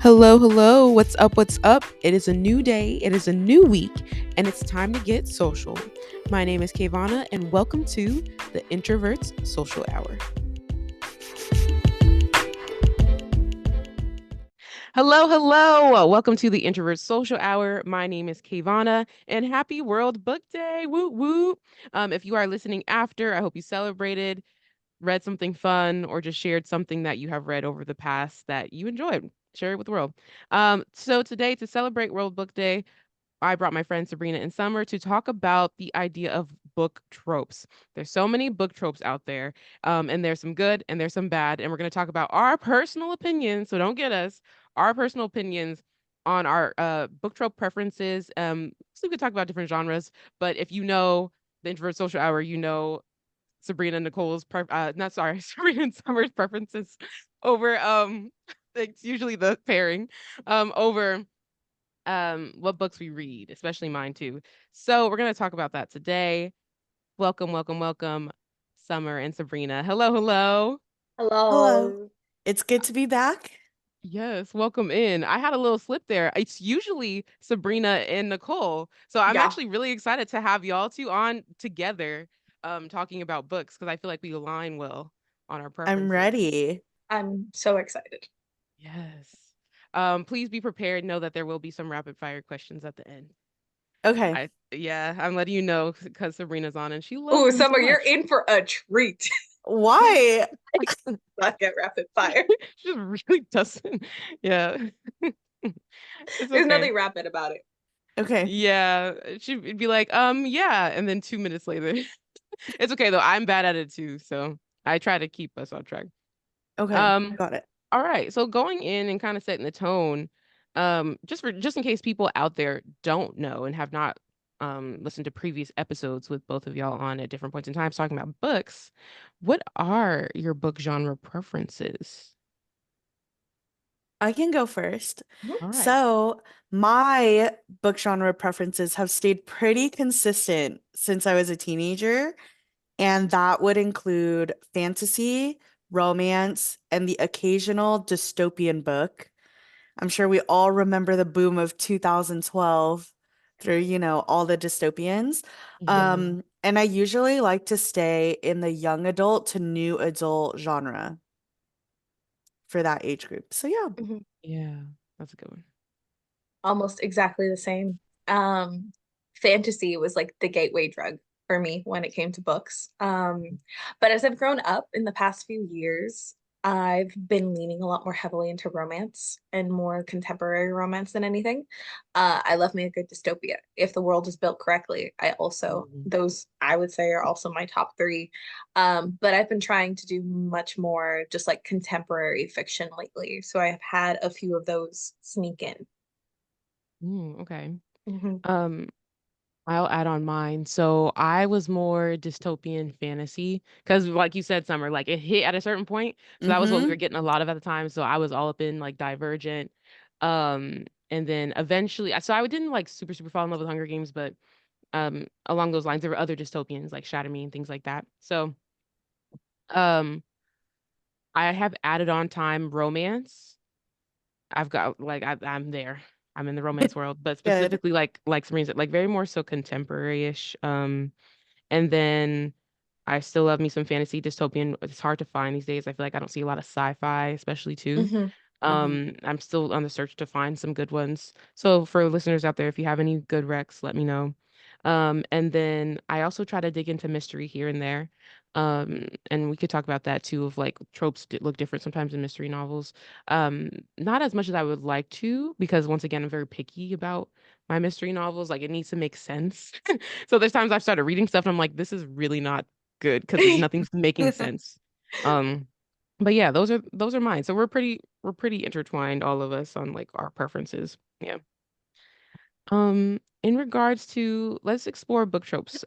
Hello, hello. What's up? What's up? It is a new day, it is a new week, and it's time to get social. My name is KaVonna, and welcome to the Introvert's Social Hour. Hello, hello. Welcome to the Introvert Social Hour. My name is KaVonna, and happy World Book Day. Woo woo. If you are listening after, I hope you celebrated, read something fun, or just shared something that you have read over the past that you enjoyed. Share it with the world. So today, to celebrate World Book Day, I brought my friend Sabrina and Summer to talk about the idea of book tropes. There's so many book tropes out there, and there's some good and there's some bad, and we're going to talk about our personal opinions. So don't get us our personal opinions on our book trope preferences. So we could talk about different genres, but if you know the Introvert Social Hour, you know Sabrina and Nicole's not sorry, Sabrina and Summer's preferences over it's usually the pairing over what books we read, especially mine too. So we're gonna talk about that today. Welcome, welcome, welcome, Summer and Sabrina. Hello, hello. Hello. Hello. It's good to be back. Yes, welcome in. I had a little slip there. It's usually Sabrina and Nicole. So I'm Yeah, actually really excited to have y'all two on together talking about books because I feel like we align well on our I'm preferences. ready. I'm so excited. Yes. Please be prepared. Know that there will be some rapid fire questions at the end. Okay. Yeah, I'm letting you know because Sabrina's on and she loves Oh, them so Summer, you're much. in for a treat. Why? Not get rapid fire. She just really doesn't. Yeah. It's There's okay. nothing rapid about it. Okay. Yeah. She'd be like, yeah. And then 2 minutes later. It's okay though. I'm bad at it too. So I try to keep us on track. Okay. Um, Got it. all right. So going in and kind of setting the tone, just in case people out there don't know and have not listened to previous episodes with both of y'all on at different points in time talking about books, what are your book genre preferences? I can go first. Mhm. All right. So, my book genre preferences have stayed pretty consistent since I was a teenager, and that would include fantasy, romance, and the occasional dystopian book. I'm sure we all remember the boom of 2012 through, all the dystopians. Yeah. And I usually like to stay in the young adult to new adult genre for that age group. So yeah. Mhm. Yeah. That's a good one. Almost exactly the same. Um, Fantasy was like the gateway drug for me when it came to books. But as I've grown up in the past few years, I've been leaning a lot more heavily into romance and more contemporary romance than anything. I love me a good dystopia. If the world is built correctly, Mhm. those I would say are also my top three. But I've been trying to do much more just like contemporary fiction lately. So I have had a few of those sneak in. Okay. Mhm. Um, I'll add on mine. So I was more dystopian fantasy because, like you said, Summer, like it hit at a certain point. So that was what we were Mm-hmm. getting a lot of at the time. So I was all up in like Divergent. And then eventually, so I didn't like super fall in love with Hunger Games, but along those lines, there were other dystopians like Shatter Me and things like that. So um, I have added on time romance. I've got like I'm there. I'm in the romance world, but Good. specifically like Sabrina said, like very more so contemporary-ish. And then I still love me some fantasy dystopian. It's hard to find these days. I feel like I don't see a lot of sci-fi, especially too. Hmm. Hmm. I'm still on the search to find some good ones. So for listeners out there, if you have any good recs, let me know. And then I also try to dig into mystery here and there. And we could talk about that too, of like tropes look different sometimes in mystery novels. Not as much as I would like to, because once again, I'm very picky about my mystery novels. Like it needs to make sense. So there's times I've started reading stuff and I'm like, this is really not good because nothing's making sense. Um, but yeah, those are mine. So we're pretty intertwined, all of us, on like our preferences. Yeah. In regards to let's explore book tropes.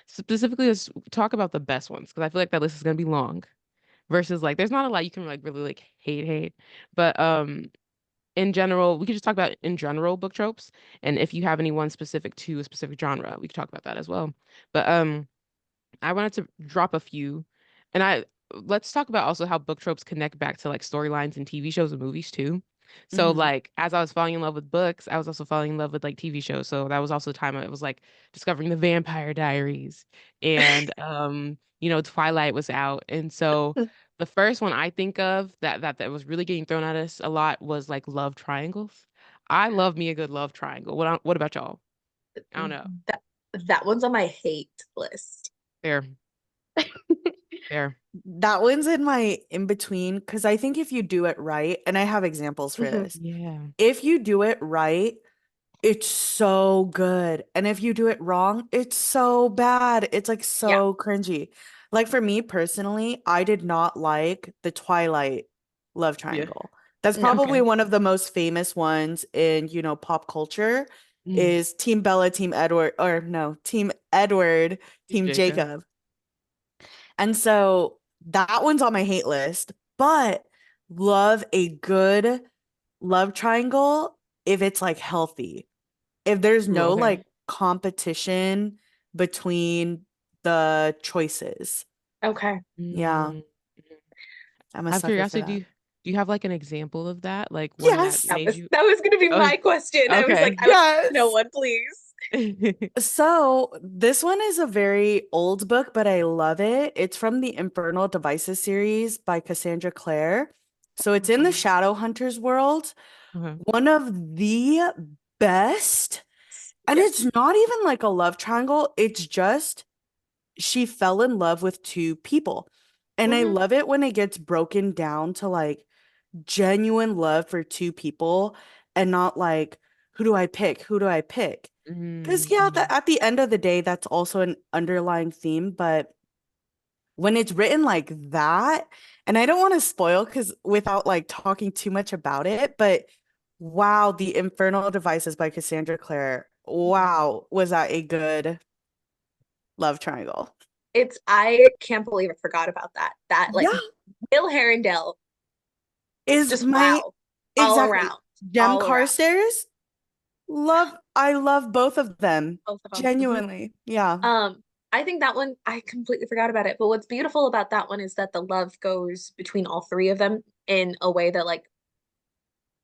Specifically, let's talk about the best ones because I feel like that list is gonna be long. Versus like, there's not a lot you can like really like hate, but in general, we could just talk about in general book tropes, and if you have any one specific to a specific genre, we could talk about that as well. But I wanted to drop a few, and I let's talk about also how book tropes connect back to like storylines and TV shows and movies too. So Mhm. like as I was falling in love with books, I was also falling in love with like TV shows. So that was also the time it was like discovering the Vampire Diaries and Twilight was out. And so the first one I think of that was really getting thrown at us a lot was like love triangles. I love me a good love triangle. What about y'all? I don't know. That that one's on my hate list. Fair, fair. That one's in my in between because I think if you do it right, and I have examples for Mhm. this, Yeah. if you do it right, it's so good. And if you do it wrong, it's so bad. It's like Yeah. so cringy. Like for me personally, I did not like the Twilight love Yeah. triangle. That's No. probably Okay. one of the most famous ones in, pop culture Mm. is Team Bella, Team Edward, or no, Team Edward, Team Team Jacob. Jacob. And so that one's on my hate list, but love a good love triangle if it's like healthy. If there's Ooh, no okay. like competition between the choices. Okay. Yeah, Mm. I'm a Out of sucker for curiosity, that. do you have like an example of that? Like one that Yes. That made was you that was gonna be oh my question. I was like, okay. I would no Yes. one, please. So this one is a very old book, but I love it. It's from the Infernal Devices series by Cassandra Clare. So it's in the Okay. Shadowhunters world. Uh-huh. One of the best. And Yes. it's not even like a love triangle. It's just she fell in love with two people. And I Mhm. love it when it gets broken down to like genuine love for two people and not like, who do I pick? Who do I pick? Because, yeah, Mm-hmm. at the end of the day, that's also an underlying theme. But when it's written like that, and I don't want to spoil because without like talking too much about it, but wow, The Infernal Devices by Cassandra Clare. Wow, was that a good love triangle? I can't believe I forgot about that. That like Yeah, Will Herondale, is just my wow. All exactly. around. Jem All around. Carstairs, I love both of them. Both of them. Mhm. Genuinely. Yeah. I think that one, I completely forgot about it. But what's beautiful about that one is that the love goes between all three of them in a way that like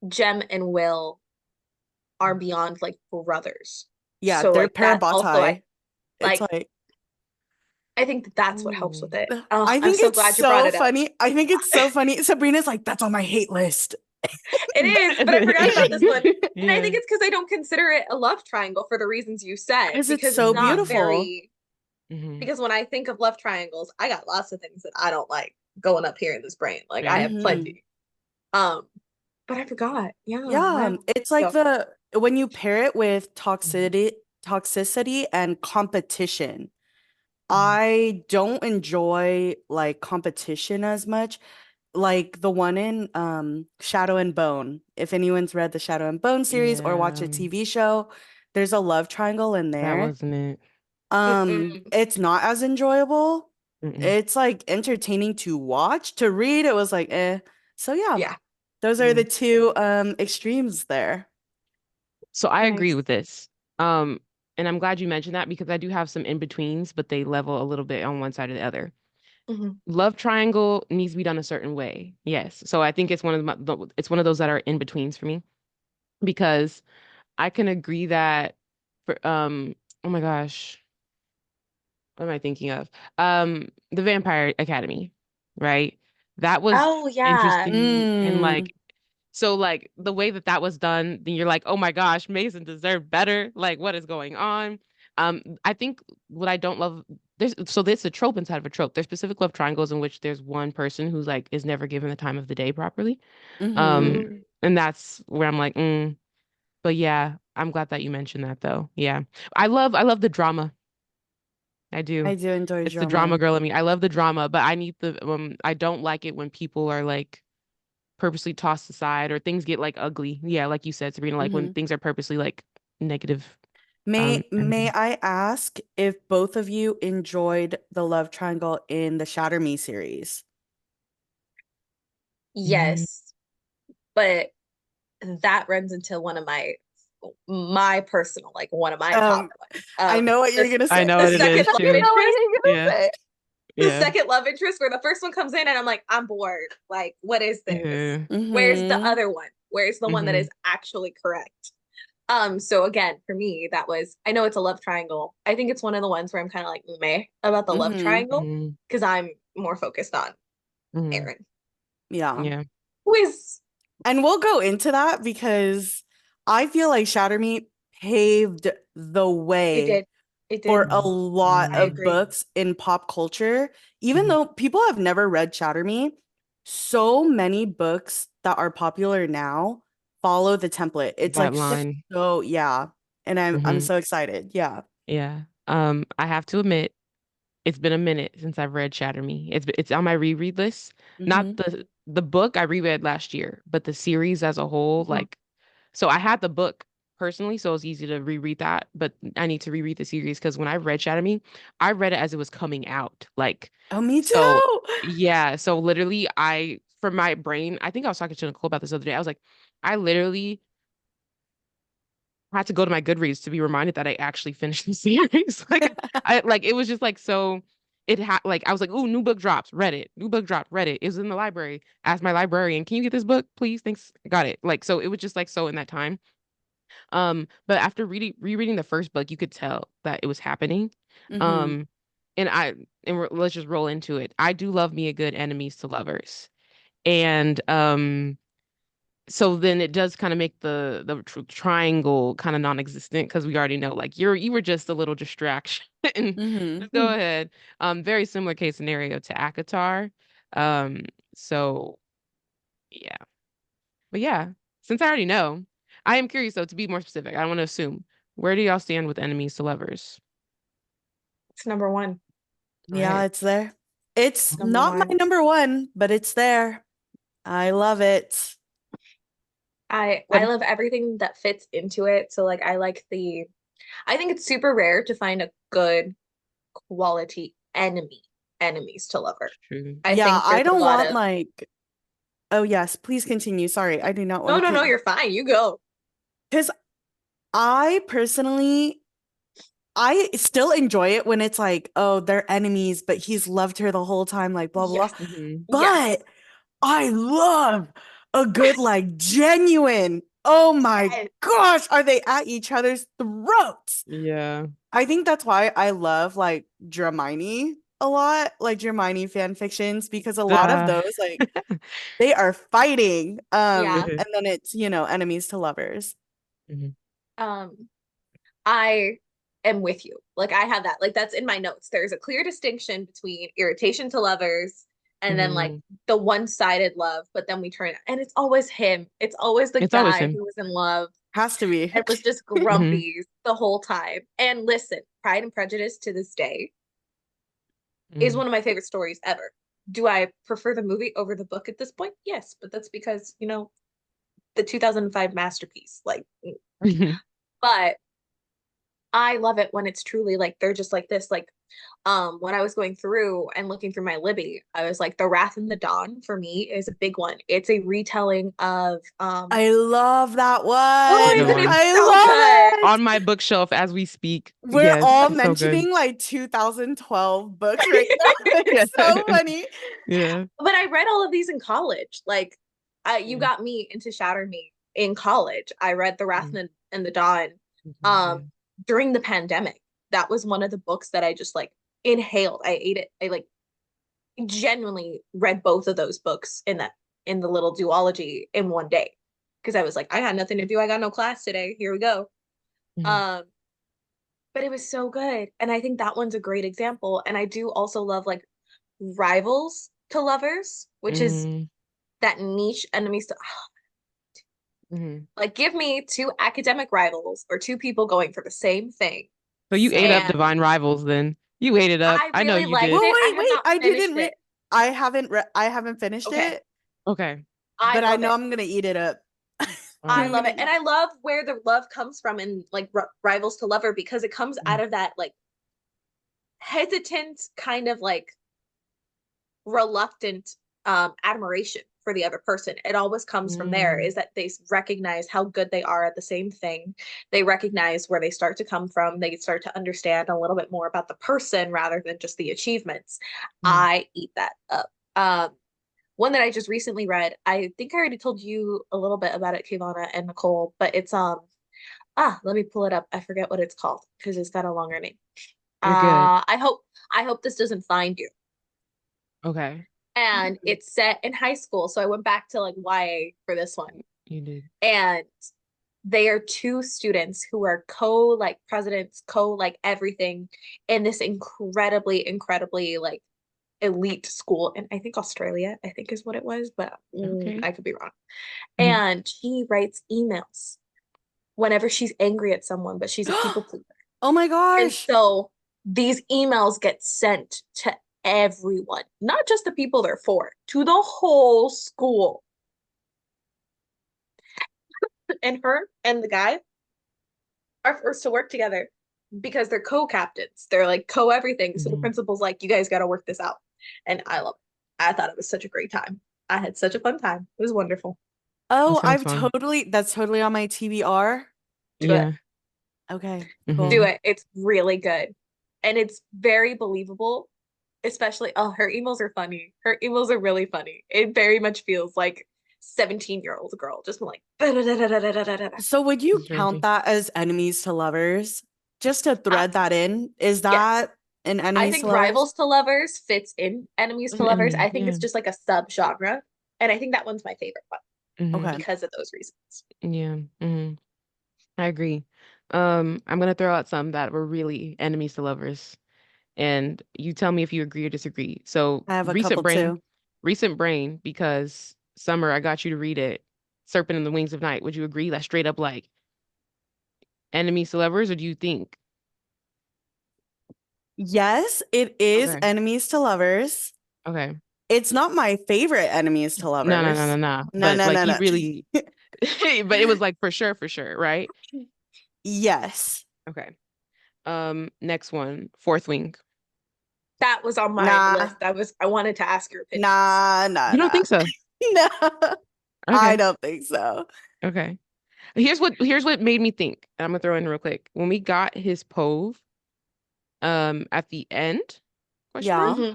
Jem and Will are beyond like brothers. Yeah, So they're like that's also parabatai. It's like like I think that that's what helps with Ooh. it. Oh, I I'm think so it's glad you brought so it up. funny. I think it's so funny. Sabrina's like, that's on my hate list. It is, but I forgot about this one. And I Yeah. think it's because I don't consider it a love triangle for the reasons you said, Because it's because it's so not Mm-hmm. beautiful. very, Mm-hmm. because when I think of love triangles, I got lots of things that I don't like going up here in this brain. Like I Fair. have Hmm. plenty. Um, but I forgot. Yeah, Yeah, wow. it's like So the when you pair it with Mm-hmm. toxicity and competition. I don't enjoy like competition as much. Like the one in Shadow and Bone. If anyone's read the Shadow and Bone series or watch Yeah. a TV show, there's a love triangle in That there. wasn't it. mm-mm. It's not as enjoyable. Mm-mm. It's like entertaining to watch. To read, it was like eh. So yeah, Yeah, those are the two extremes there. So I agree nice. with this. And I'm glad you mentioned that because I do have some in-betweens, but they level a little bit on one side or the other. Hmm. Love triangle needs to be done a certain way. Yes. So I think it's it's one of those that are in-betweens for me because I can agree that for oh my gosh, what am I thinking of? The Vampire Academy, right? That was Oh yeah. interesting and Mm, like so like the way that that was done, then you're like, oh my gosh, Mason deserved better. Like, what is going on? I think what I don't love there's a trope inside of a trope. There's specific love triangles in which there's one person who's like is never given the time of the day properly. hmm. Mm. And that's where I'm like, but yeah, I'm glad that you mentioned that though. Yeah. I love the drama. I do. I do enjoy It's the drama drama. girl in me. I love the drama, but I need the I don't like it when people are like purposely tossed aside or things get like ugly. Yeah, like you said, Sabrina, like when Hmm. things are purposely like negative. May Energy. I ask if both of you enjoyed the love triangle in the Shatter Me series? Mm. Yes, but that runs into one of my personal, like one of my top Um, ones. I know what you're gonna I say. know The what it second is I love too. know what interest, you're Yeah, gonna say. the yeah. second love interest where the first one comes in and I'm like, I'm bored. Like, what is this? Yeah. Where's the Hmm. other one? Where's the one that is actually correct? So again, for me, that was, I know it's a love triangle. I think it's one of the ones where I'm kind of like meh about the love triangle because I'm more focused on Aaron, Yeah. Yeah. who is, And we'll go into that because I feel like Shatter Me paved the it way did. It for did. a lot I of agree. books in pop culture. Even though people have never read Shatter Me, so many books that are popular now follow the template. It's That like line. so, yeah. And I'm so excited. Yeah. Yeah. I have to admit, it's been a minute since I've read Shatter Me. It's on my reread list. Not Mm-hmm. the book I reread last year, but the series as a whole, like so I had the book personally, so it was easy to reread that, but I need to reread the series because when I read Shatter Me, I read it as it was coming out. Like Oh, me so too. yeah, so literally I for my brain, I think I was talking to Nicole about this the other day. I was like, I literally had to go to my Goodreads to be reminded that I actually finished the series. Like it was just like so it had like I was like, "Ooh, new book drops, read it. New book dropped, read it. It was in the library. Asked my librarian, "Can you get this book, please? Thanks." Got it. Like so it was just like so in that time. But after rereading the first book, you could tell that it was happening. Mm-hmm. Um and I let's just roll into it. I do love me a good enemies to lovers. And so then it does kind of make the triangle kind of non-existent because we already know like you were just a little distraction. Mm-hmm. Just go ahead. Very similar case scenario to Akatar. Um, so yeah, but yeah, since I already know, I am curious though to be more specific. I don't want to assume. Where do y'all stand with enemies to lovers? It's number one. All Yeah, right. it's there. It's Number not my one. number one, but it's there. I love it. I What? love everything that fits into it. So like I think it's super rare to find a good quality enemies to lover. True. I Yeah, think I there's a don't lot want of like, oh yes, please continue. Sorry, I do not want no, to no, cut no, you. you're fine. You go. Because I personally, I still enjoy it when it's like, oh, they're enemies, but he's loved her the whole time, like blah, blah, blah. Yes. Hmm. Yes. But I love a good, like, genuine, oh my Yes. gosh, are they at each other's throats? Yeah. I think that's why I love like Dramini a lot, like Dramini fan fictions, because a lot of Uh, those, like, they are fighting. Yeah. And then it's, enemies to lovers. mhm. Um, I am with you. Like I have that. Like that's in my notes. There's a clear distinction between irritation to lovers and then like Mhm. the one-sided love, but then we turn and it's always him. It's always the It's always guy him. who was in love Has to be. and was just Hmm. grumpy the whole time. And listen, Pride and Prejudice to this day is Hmm. one of my favorite stories ever. Do I prefer the movie over the book at this point? Yes, but that's because, the 2005 masterpiece. Like, but I love it when it's truly like they're just like this. Like, when I was going through and looking through my Libby, I was like, The Wrath and the Dawn for me is a big one. It's a retelling of I love that one. It's a good isn't it one. so I good? love it. On my bookshelf as we speak. We're Yes, all it's so good. mentioning like 2012 books right now. Yeah. It's so funny. Yeah. But I read all of these in college. Like, you Mm, got me into Shatter Me in college. I read The Wrath mm, and the Dawn yeah. um during the pandemic. That was one of the books that I just like inhaled. I ate it. I like genuinely read both of those books in the little duology in one day because I was like, I got nothing to do. I got no class today. Here we go. Mhm. Um, but it was so good, and I think that one's a great example. And I do also love like rivals to lovers, which is Mhm. that niche enemies to Mhm. like give me two academic rivals or two people going for the same thing. So you ate up And Divine Rivals then. You ate it up. I I know really you liked did. Well, it. I wait, have wait. not I finished didn't it. I haven't finished Okay. it, Okay. I but I love know it. I'm gonna eat it up. All I right. love it. And I love where the love comes from in like Rivals to Lover because it comes out Mhm. of that like hesitant kind of like reluctant admiration for the other person. It always comes from there Mm. is that they recognize how good they are at the same thing. They recognize where they start to come from. They start to understand a little bit more about the person rather than just the achievements. Mhm. I eat that up. Um, one that I just recently read. I think I already told you a little bit about it, KaVonna and Nicole, but it's let me pull it up. I forget what it's called because it's got a longer name. You're good. I hope this doesn't find you. Okay. And it's set in high school, so I went back to like YA for this one. You did. And they are two students who are co like presidents, co like everything in this incredibly, incredibly like elite school. And I think Australia, I think is what it was, but Okay. I could be wrong. Mhm. And she writes emails whenever she's angry at someone, but she's a people pleaser. Oh my And gosh. so these emails get sent to everyone, not just the people they're for, to the whole school. And her and the guy are forced to work together because they're co-captains. They're like co-everything. So the Mhm. principal's like, you guys got to work this out. And I love it. I thought it was such a great time. I had such a fun time. It was wonderful. That Oh, sounds fun. that's totally on my TBR. Do it. Yeah. Okay, Do cool. Mhm. it. It's really good. And it's very believable, especially, oh, her emails are funny. Her emails are really funny. It very much feels like 17-year-old girl, just like, So would you It's count ranty. that as enemies to lovers? Just to uh, thread that in, is yes. that an I enemies to think lovers? Rivals to Lovers fits in Enemies to An Lovers. enemy. I think Yeah. it's just like a subgenre. And I think that one's my favorite one Mhm. Okay. because of those reasons. Yeah. Mhm. I agree. I'm gonna throw out some that were really enemies to lovers, and you tell me if you agree or disagree. So I have a couple too. recent brain, because Summer, I got you to read it. Serpent in the Wings of Night. Would you agree that's straight up like enemies to lovers, or do you think? Yes, it is Okay. enemies to lovers. Okay. It's not my favorite enemies to No, no, no, no, lovers. no. No, But no, like no, he no. really, but it was like for sure, right? Yes. Okay. Next one, Fourth Wing. That was on my Nah, list. I wanted to ask your opinions. nah, nah, You don't nah. think so? No, I Okay. don't think so. Okay. Here's what made me think. And I'm gonna throw in real quick. When we got his pove, at the end, question mark, Yeah. Hmm.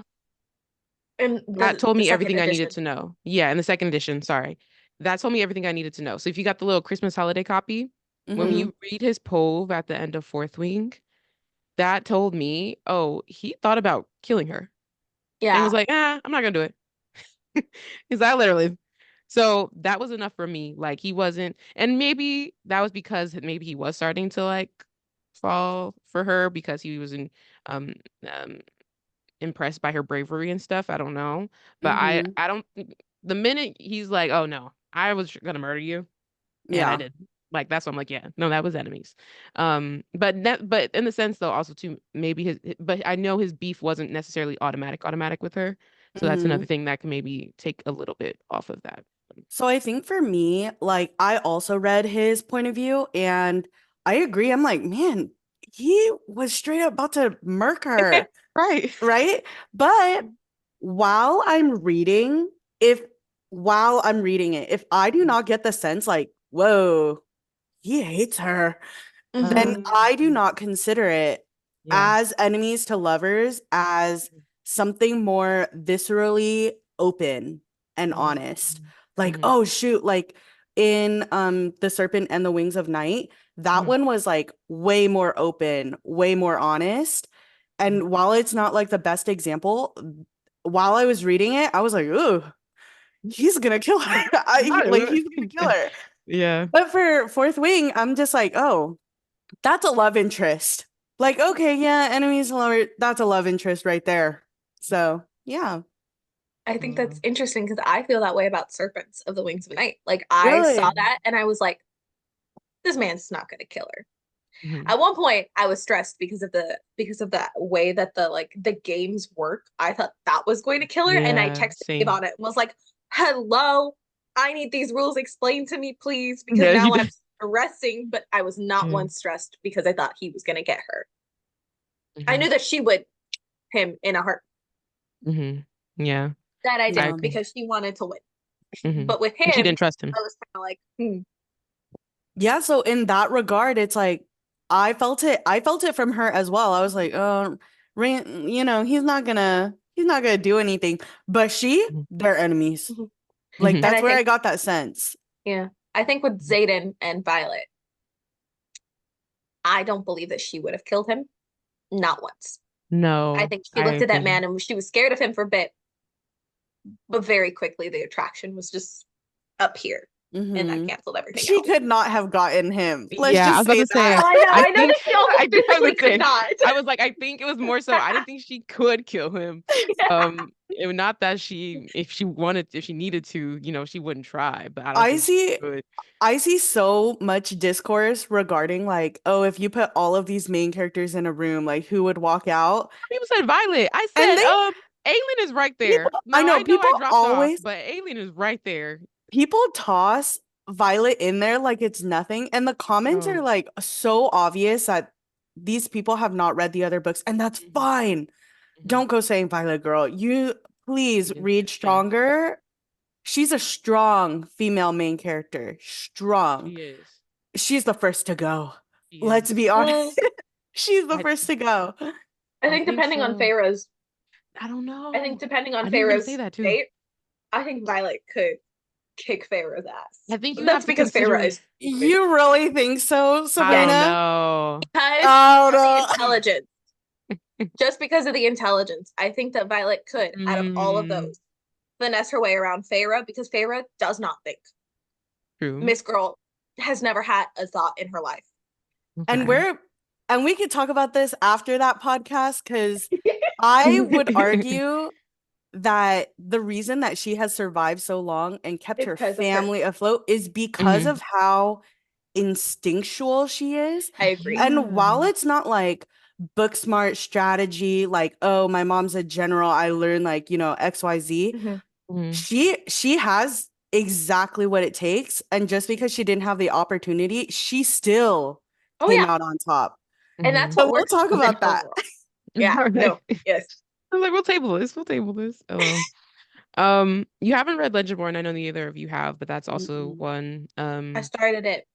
In that told the me second everything I needed edition. to know. Yeah, in the second edition, sorry. That told me everything I needed to know. So if you got the little Christmas holiday copy, when Mm-hmm. you read his pove at the end of Fourth Wing, that told me, oh, he thought about killing her and was Yeah. like, I'm not gonna do it. Because I literally, so that was enough for me. Like he wasn't, and maybe that was because maybe he was starting to like fall for her because he was um um impressed by her bravery and stuff. I don't know, but Mm-hmm. I don't. The minute he's like, oh no, I was gonna murder you, and I Yeah. did. Like that's why I'm like, yeah, no, that was enemies. But in the sense though, also too, maybe but I know his beef wasn't necessarily automatic with her. So that's Mm-hmm. another thing that can maybe take a little bit off of that. So I think for me, like I also read his point of view and I agree. I'm like, man, he was straight up about to murk her, Right. right? But while I'm reading, if while I'm reading it, if I do not get the sense like, whoa, he hates her, then Hmm. I do Mm, not consider it yeah. as enemies to lovers, as something more viscerally open and Mm, honest. Like, mhm, oh shoot, like in The Serpent and the Wings of Night, that mhm, one was like way more open, way more honest. mhm. And while it's not like the best example, while I was reading it, I was like, ooh, he's gonna kill her. Like Not- he's gonna kill her. Yeah. But for Fourth Wing, I'm just like, oh, that's a love interest. Like, okay, yeah, enemies to lover, that's a love interest right there. So, yeah. I think that's Wow. interesting because I feel that way about Serpents of the Wings of Night. Like I saw Really? that and I was like, this man's not gonna kill her. Mhm. At one point, I was stressed because of the way that the games work. I thought that was going to kill her, and I Yeah, texted Dave same. on it and was like, "Hello, I need these rules explained to me, please, because Yeah, you now I'm did. stressing." But I was not Mhm, once stressed because I thought he was going to get her. I mhm, knew that she would him in a heart. mhm. Yeah, That I I did Yeah. agree. because she wanted to win. Mhm. But with And she him, didn't trust him. I was kind of like, hmm. Yeah, so in that regard, it's like I felt it from her as well. I was like, oh, Rain, he's He's not gonna do anything. But they're enemies. Mhm. Like Mhm. And that's I where I think, got that sense. yeah, I think with Mhm. Xaden and Violet, I don't believe that she would have killed him. Not once. I No, think she I looked at that agree. man and she was scared of him for a bit, but very quickly the attraction was just up here, and that Hmm. canceled everything She out. could not have gotten him. Let's Yeah, I just was about say to say, that. I I know think that she also I think I was physically gonna could say, not. I was like, I think it was more so I didn't think she could kill him. Yeah. Not that if she wanted, if she needed to, she wouldn't try, but I don't I think she see could. I see so much discourse regarding like, oh, if you put all of these main characters in a room, like who would walk out? People said Violet. I And said, they Alien is right people there. I Now know I know people I dropped off, always but Alien is right there. people toss Violet in there like it's nothing, and the comments are No. like so obvious that these people have not read the other books, and that's Mhm, fine. mhm. Don't go saying Violet girl. You please Yes, read yes, Stronger. She's a strong female main character. Strong. she is. She's the first to go. She Let's is. be honest. Mm, She's the I first to go. I I think think depending on so. Feyre's, I don't I think know. depending on I knew you were gonna say Feyre's that too. fate, I think Violet could kick Feyre's ass. I think you That's have to because Feyre consider. is stupid. You really think so, I don't Yes, Sabrina? know. because Oh of the no. intelligence. Just because of the intelligence, I think that Violet could, out of all of Mm, those, finesse her way around Feyre because Feyre does not think. true. Miss Girl has never had a thought in her life. And Okay. we're and we could talk about this after that podcast because I would argue that the reason that she has survived so long and kept It's her because of her. family afloat is because Mhm. of how instinctual she is. I agree. And while Yeah. it's not like book smart strategy, like, oh, my mom's a general, I learned like, XYZ, Mhm. Mhm. she has exactly what it takes. And just because she didn't have the opportunity, she still Oh came yeah, out on top. and that's Mhm. But what we'll works talk within about her that. world. Yeah. Right. No. Yes. I was like, we'll table this. We'll table this. Hello. You haven't read Legendborn. I know neither of you have, but that's also Mm-mm. one. I started it.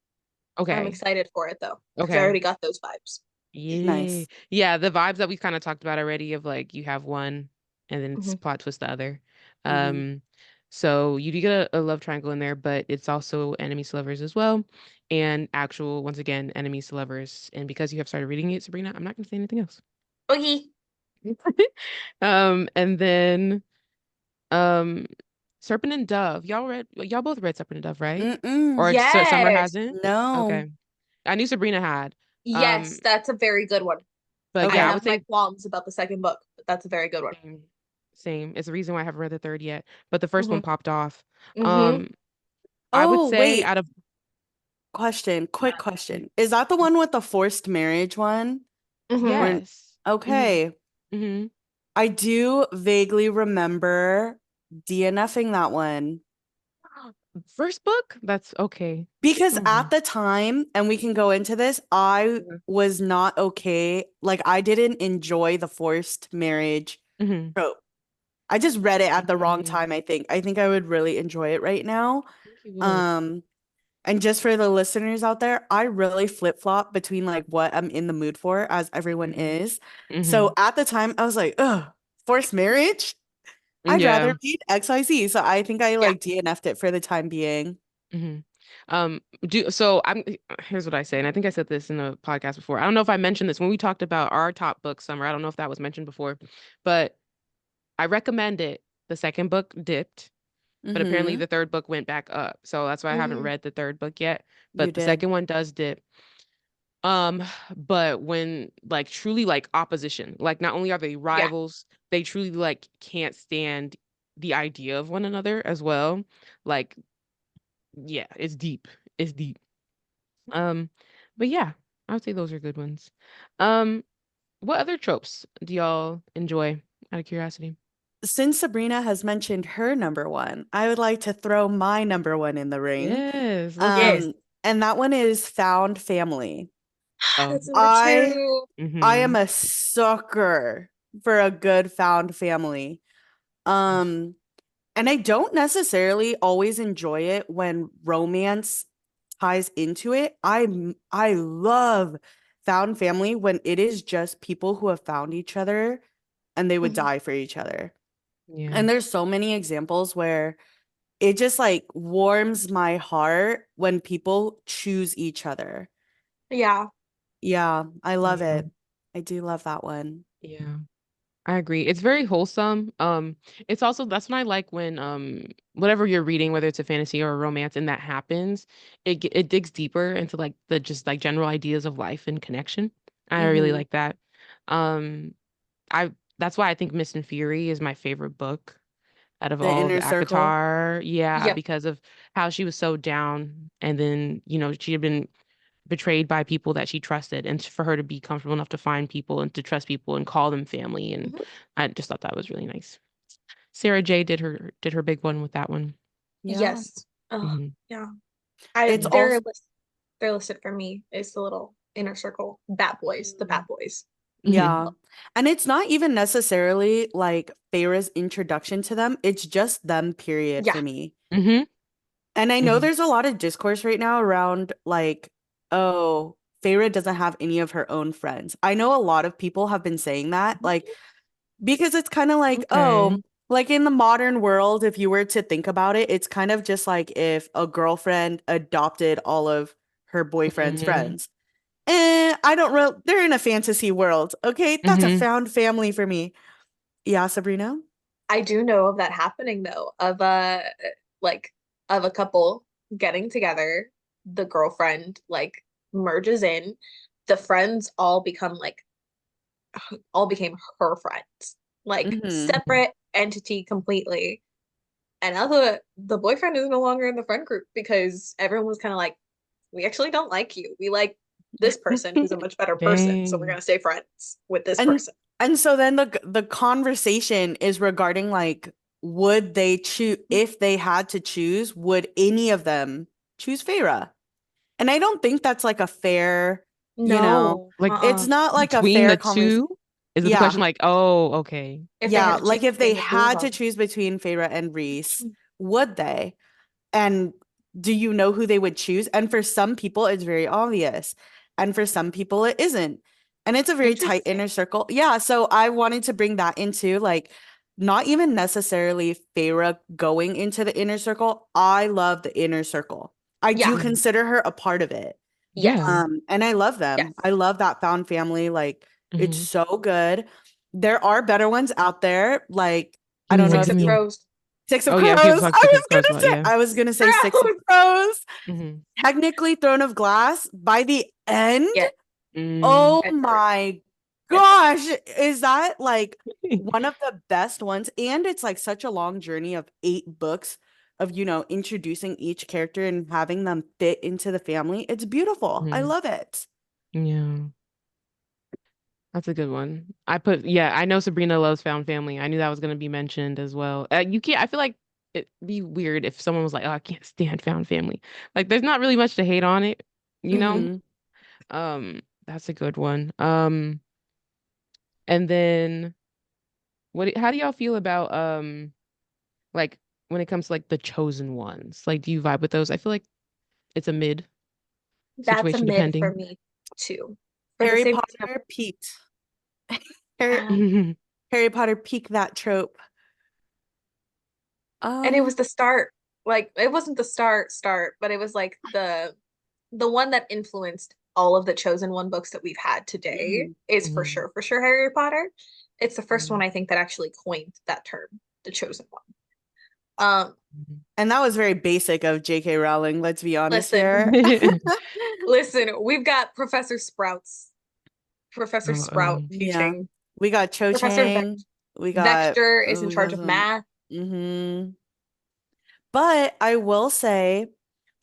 I'm Okay. excited for it though because I Okay. already got those vibes. Yeah. Nice. Yeah, the vibes that we've kind of talked about already of like you have one and then it's Mhm. plot twist the other. Hmm. Um, so you do get a love triangle in there, but it's also enemies to lovers as well. And actual, once again, enemies to lovers. And because you have started reading it, Sabrina, I'm not gonna say anything else. Okay. And then um Serpent and Dove. Y'all both read Serpent and Dove, right? Mm-mm. Or Summer Yes. hasn't? No. Okay. I knew Sabrina had. Yes, Um, that's a very good one. but I yeah, I Okay. would have my say qualms about the second book, but that's a very good one. same. Same. It's the reason why I haven't read the third yet. But the first one Hmm. popped off. Hmm. Um, I would Oh, say wait. out of Quick question. Is that the one with the forced marriage one? Hmm. Where yes. hmm okay. hmm I do vaguely remember DNFing that one First book? That's okay. because hmm at the time, and we can go into this, I was not okay. Like I didn't enjoy the forced marriage hmm trope. I just read it at the wrong I time, I think. I think I would really enjoy it right now. think you would. Um, and just for the listeners out there, I really flip-flop between like what I'm in the mood for, as everyone hmm is. hmm So at the time, I was like, ugh, forced marriage? I'd Yeah. rather read XYZ. So I think I Yeah. like DNF'd it for the time being. hmm do so I'm here's what I say, and I think I said this in a podcast before. I don't know if I mentioned this when we talked about our top book summer. I don't know if that was mentioned before, but I recommend it. The second book dipped, but apparently Mm-hmm. the third book went back up. So that's why I haven't Hmm. read the third book yet. You But the did. second one does dip. But when like truly like opposition, like not only are they Yeah. rivals, they truly like can't stand the idea of one another as well. Like, yeah, it's deep. It's deep. Um, but yeah, I would say those are good ones. Um, what other tropes do y'all enjoy out of curiosity? Since Sabrina has mentioned her number one, I would like to throw my number one in the ring. Yes, let's hear Yes. it. Um, and that one is Found Family. Oh. That's number I two. I am Mm-hmm. a sucker for a good found family. Um, and I don't necessarily always enjoy it when romance ties into it. I love found family when it is just people who have found each other and they would Mhm. die for each other. Yeah. And there's so many examples where it just like warms my heart when people choose each other. Yeah. Yeah, I love Yeah. it. I do love that one. Yeah. I agree. It's very wholesome. It's also that's what I like when whatever you're reading, whether it's a fantasy or a romance, and that happens, it digs deeper into like the just like general ideas of life and connection. I really Hmm. like that. Um, I that's why I think Mist and Fury is my favorite book out of The all of inner the circle. ACOTAR. Yeah, Yep. because of how she was so down, and then she had been betrayed by people that she trusted, and for her to be comfortable enough to find people and to trust people and call them family, and Mhm. I just thought that was really nice. Sarah J did her big one with that one. Yeah. Yes. Oh, Hmm. yeah. I It's Yeah. they're also, list they're listed for me. It's the little inner circle. Bat boys. The Bat Boys. Hmm. yeah. And it's not even necessarily like Feyre's introduction to them. It's just them, period, Yeah. for me. Hmm. And I know Hmm. there's a lot of discourse right now around like, oh, Feyre doesn't have any of her own friends. I know a lot of people have been saying that, like, because it's kind of like, oh, Okay. like in the modern world, if you were to think about it, it's kind of just like if a girlfriend adopted all of her boyfriend's Hmm. friends. I don't really, they're in a fantasy world. Okay. That's a Hmm. found family for me. Yeah, Sabrina? I do know of that happening though, of like of a couple getting together, the girlfriend like merges in, the friends all became her friends. Like Mm-hmm. separate entity completely. And now the boyfriend is no longer in the friend group because everyone was kind of like, we actually don't like you. We like this person who's a much better person, so we're Dang. gonna stay friends with this And person. and so then the conversation is regarding like would they choose if they had to choose, would any of them choose Feyre? And I don't think that's like a fair, you know, No, Like it's not like a between fair the conversation. two, is it the Yeah. question like, oh, okay. if they had Yeah, to choose like if they between the two of had to them. choose between Feyre and Reese, would they? And do you know who they would choose? And for some people, it's very obvious. And for some people, it isn't. And it's a very tight Interesting. inner circle. Yeah. So I wanted to bring that into like, not even necessarily Feyre going into the inner circle. I love the inner circle. I Yeah. do Mhm. consider her a part of it. Yeah. Yes. And I love them. Yes. I love that found family. Like, it's Hmm. so good. There are better ones out there. Like, I Give me don't know one. Six if Give of me you one. Crows. Six of Oh yeah, people Crows. talk Six of Crows about, yeah. I was gonna say Six of Crows. Crows. Hmm. Technically Throne of Glass. By the end, Yeah. Mm. oh Edward. my Edward. gosh, is that like one of the best ones? And it's like such a long journey of 8 books of, introducing each character and having them fit into the family. It's beautiful. I Mhm. love it. Yeah, that's a good one. Yeah, I know Sabrina loves Found Family. I knew that was going to be mentioned as well. You can't, I feel like it'd be weird if someone was like, oh, I can't stand Found Family. Like, there's not really much to hate on it, you know? Hmm. That's a good one. And then how do y'all feel about, like, when it comes to like the chosen ones? Like, do you vibe with those? I feel like it's a mid That's a situation mid for depending. me too. For the Harry same reason. Potter peaked. Harry, Yeah. Harry Potter peaked that trope. And it Um, was the start. Like it wasn't the start, but it was like the one that influenced all of the chosen one books that we've had today mhm. is Mhm. for sure Harry Potter. It's the first one Mhm. I think that actually coined that term, the chosen one. Um, And that was very basic of J.K. Rowling, let's be honest listen, here. listen, we've got Professor Oh, Sprout Yeah. teaching. We got Cho Professor Chang. We got Vector is oh, in we charge got of some. math. Hmm. But I will say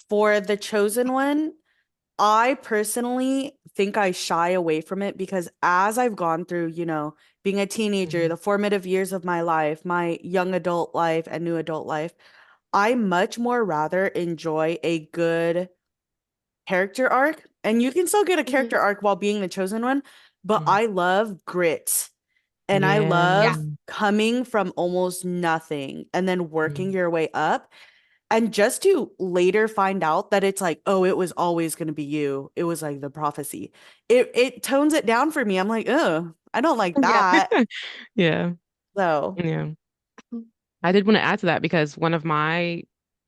for the chosen one, I personally think I shy away from it because as I've gone through, being a teenager, Mhm. the formative years of my life, my young adult life and new adult life, I much more rather enjoy a good character arc. And you can still get a Mhm. character arc while being the chosen one, but Mhm. I love grit and I Yeah. Yeah. love coming from almost nothing and then working Mhm. your way up. And just to later find out that it's like, oh, it was always going to be you. It was like the prophecy. It tones it down for me. I'm like, oh, I don't like Yeah. that. Yeah. So, Yeah. I did want to add to that because one of my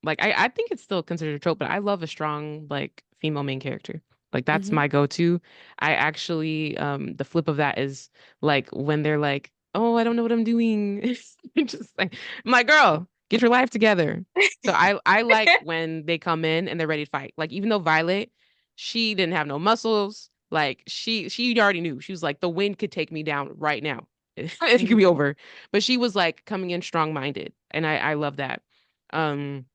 like I think it's still considered a trope, but I love a strong like female main character. Like that's mhm. my go-to. I actually the flip of that is like when they're like, "Oh, I don't know what I'm doing." Just like, my girl, get your life together. So I like when they come in and they're ready to fight. Like even though Violet, she didn't have no muscles, like she already knew. She was like, "The wind could take me down right now. It could be Mhm. over." But she was like coming in strong-minded, and I love that. Um,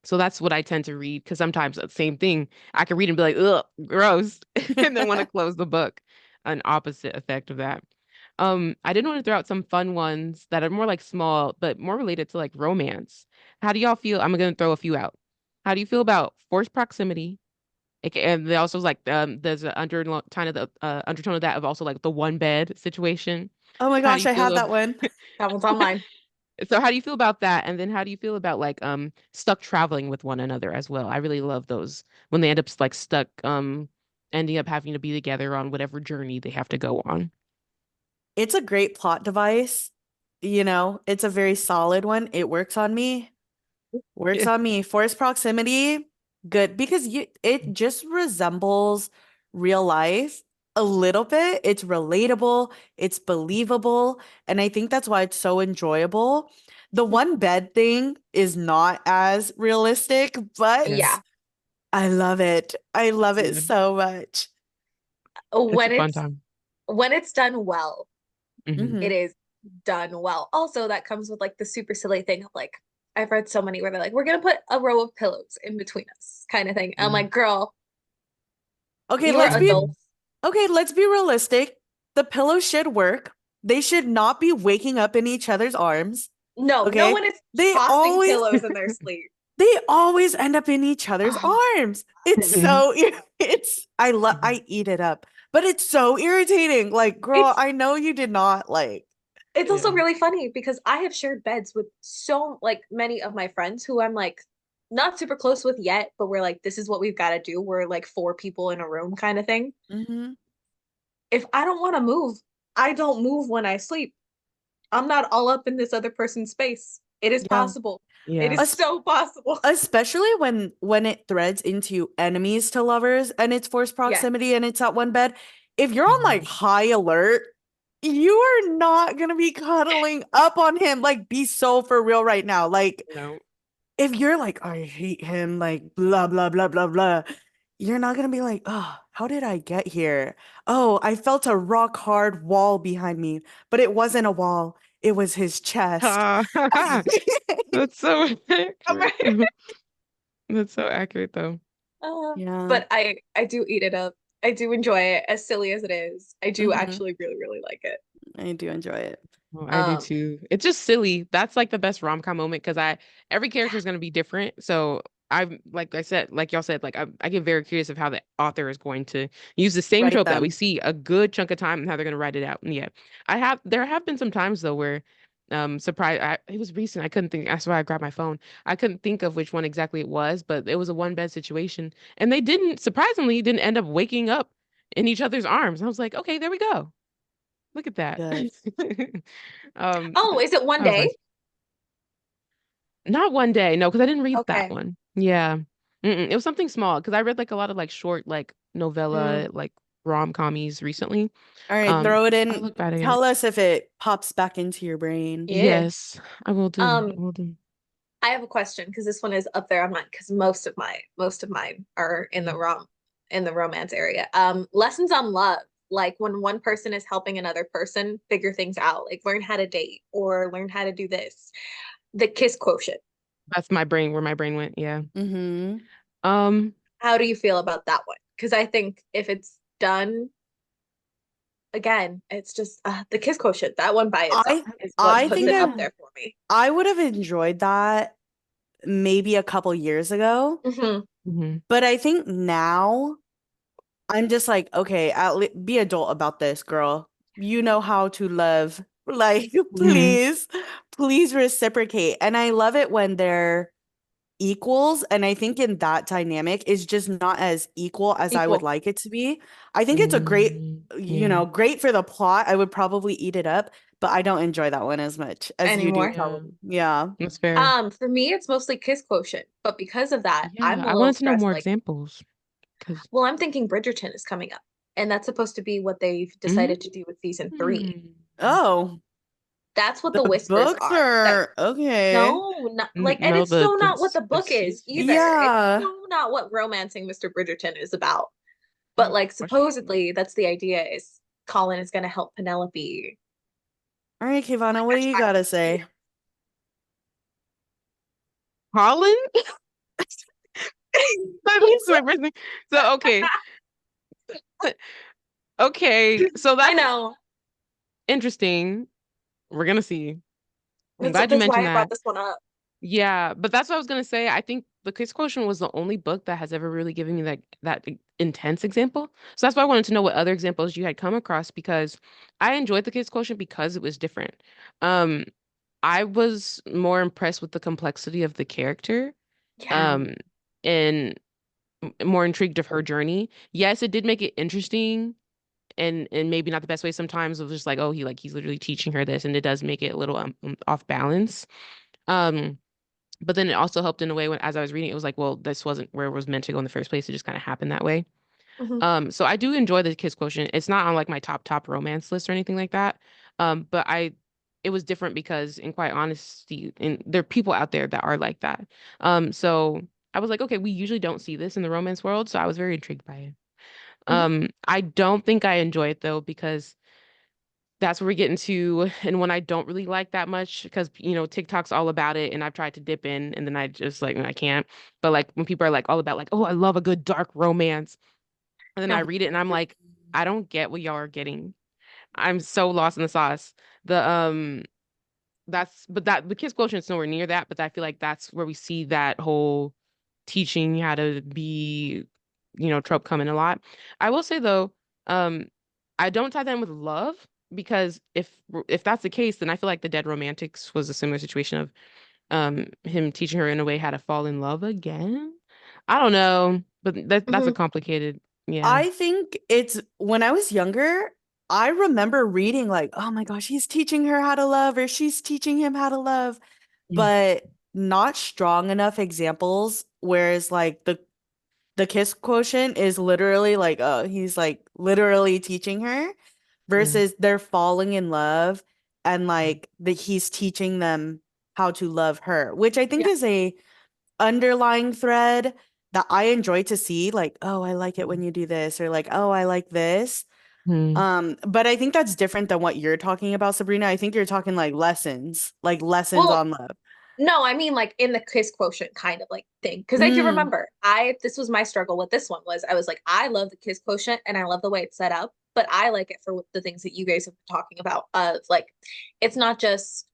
so that's what I tend to read because sometimes the same thing I can read and be like, ugh, gross, and then want to close the book. An opposite effect of that. I did want to throw out some fun ones that are more like small, but more related to like romance. How do y'all feel? I'm gonna throw a few out. How do you feel about forced proximity? And they also like there's an undertone of that of also like the one bed situation. Oh my How do gosh, you I feel have that one. That one's on mine. So how do you feel about that? And then how do you feel about like stuck traveling with one another as well? I really love those when they end up like stuck ending up having to be together on whatever journey they have to go on. It's a great plot device. It's a very solid one. It works on me. Works Yeah. on me. Forced proximity, good because it just resembles real life a little bit. It's relatable, it's believable, and I think that's why it's so enjoyable. The one bed thing is not as realistic, but Yeah. Yeah. I love it. I love it Yeah. so much. It's a When fun it's time. when it's done well, Hmm. it Hmm. is done well. Also, that comes with like the super silly thing of like I've read so many where they're like, we're gonna put a row of pillows in between us, kind of thing. I'm Yeah. like, girl, Okay, you are let's be Hmm. adults. okay, let's be realistic. The pillow should work. They should not be waking up in each other's arms. No, no Okay? one is They tossing always pillows in their sleep. they always end up in each other's Oh, arms. It's so it's I eat it up. But it's so irritating. Like, girl, it's I know you did not like. it's also Yeah. really funny because I have shared beds with so like many of my friends who I'm like not super close with yet, but we're like, this is what we've got to do. We're like four people in a room kind of thing. Mhm. If I don't want to move, I don't move when I sleep. I'm not all up in this other person's space. It is Yeah. possible. It Yeah. is Es- so possible. Especially when it threads into enemies to lovers and it's forced Yes. proximity and it's at one bed. If you're on like Mhm. high alert, you are not gonna be cuddling up on him. Like, be so for real right now. Like, No. if you're like, I hate him, like blah blah blah blah blah, you're not gonna be like, oh, how did I get here? Oh, I felt a rock hard wall behind me, but it wasn't a wall, it was his chest. Ah, that's so accurate. Uh, That's so accurate though. Yeah. but I do eat it up. I do enjoy it, as silly as it is. I do Hmm. actually really, really like it. I do enjoy it. Well, I do Um, too. It's just silly. That's like the best rom-com moment because I every character is going to be different. So I'm like I said, like y'all said, like I get very curious of how the author is going to use the same Write trope that we them. see a good chunk of time and how they're going to write it out. And yeah, there have been some times though where surprise it was recent. I couldn't think. That's why I grabbed my phone. I couldn't think of which one exactly it was, but it was a one bed situation, and they didn't surprisingly didn't end up waking up in each other's arms. I was like, okay, there we go. Look at that. Good. oh, is it one That was day? nice. Not one day, no, because I didn't read that Okay. one. Yeah. Mm-mm. It was something small because I read like a lot of like short like novella Mm. like rom-commies recently. All right, throw it I'll in. look back at it. Tell us if it pops back into your brain. Yeah. Yes, I will do. Um, I will do. I have a question because this one is up there on mine because most of mine are in the romance area. Lessons on love, like when one person is helping another person figure things out, like learn how to date or learn how to do this. The kiss quotient. That's my brain where my brain went. Yeah. Mm-hmm. Um, How do you feel about that one? Because I think if it's done again, it's just the kiss quotient. That one by itself I is what I puts think it yeah. up there for me. I would have enjoyed that maybe a couple years ago, Hmm. Hmm. but I think now I'm just like, okay, be adult about this, girl. You know how to love. Like, Hmm. please reciprocate. And I love it when they're equals, and I think in that dynamic is just not as equal as I would Equal like it to be. I think it's a great, Yeah. great for the plot. I would probably eat it up, but I don't enjoy that one as much as you do, anymore. Yeah. probably. Yeah. That's fair. For me, it's mostly kiss quotient, but because of that, Yeah. I'm a I little wanted to know stressed. more Like, examples because. well, I'm thinking Bridgerton is coming up, and that's supposed to be what they've decided to do with season 3. Oh, That's what the the whispers books are. That are okay. no, not like, and No, it's the so not what the the book is season. either. It's Yeah. so not what romancing Mr. Bridgerton is about. I But have a like, question. supposedly, that's the idea is Colin is going to help Penelope All right, KaVonna, like what do you attract gotta Theo. say? Colin? That's my first thing. So okay. Okay. So I that's know. interesting. We're gonna see. I'm That's glad you that's why mentioned I brought that. this one up. Yeah, but that's what I was gonna say. I think The Kiss Quotient was the only book that has ever really given me that intense example. So that's why I wanted to know what other examples you had come across because I enjoyed The Kiss Quotient because it was different. Um, I was more impressed with the complexity of the character, Yeah. um, and more intrigued of her journey. Yes, it did make it interesting and maybe not the best way sometimes of just like, oh, he's literally teaching her this, and it does make it a little off balance. Um, but then it also helped in a way when as I was reading, it was like, well, this wasn't where it was meant to go in the first place. It just kind of happened that way. Hmm. So I do enjoy the Kiss Quotient. It's not on like my top romance list or anything like that. But it was different because in quite honesty, and there are people out there that are like that. So I was like, okay, we usually don't see this in the romance world, so I was very intrigued by it. Hmm. I don't think I enjoy it though because that's where we get into and when I don't really like that much because TikTok's all about it and I've tried to dip in and then I just like I can't. But like when people are like all about like, oh, I love a good dark romance. And then I No. read it and I'm like, I don't get what y'all are getting. I'm so lost in the sauce. The that's but that the kids quotient is nowhere near that, but I feel like that's where we see that whole teaching how to be, trope coming a lot. I will say though, um, I don't tie that in with love because if that's the case, then I feel like the Dead Romantics was a similar situation of him teaching her in a way how to fall in love again. I don't know, but that's a Hmm. complicated, yeah. I think it's when I was younger, I remember reading like, oh my gosh, he's teaching her how to love, or she's teaching him how to love, Mm, but not strong enough examples. Whereas like the kiss quotient is literally like, oh, he's like literally teaching her, mm, versus they're falling in love and like he's teaching them how to love her, which I think Yeah. is a underlying thread that I enjoy to see, like, oh, I like it when you do this, or like, oh, I like this. mm, But I think that's different than what you're talking about, Sabrina. I think you're talking like lessons Well, on love. no, I mean like in the kiss quotient kind of like thing. Because I do Mm, remember this was my struggle with this one was I was like, I love the kiss quotient and I love the way it's set up, but I like it for the things that you guys have been talking about. Of like, it's not just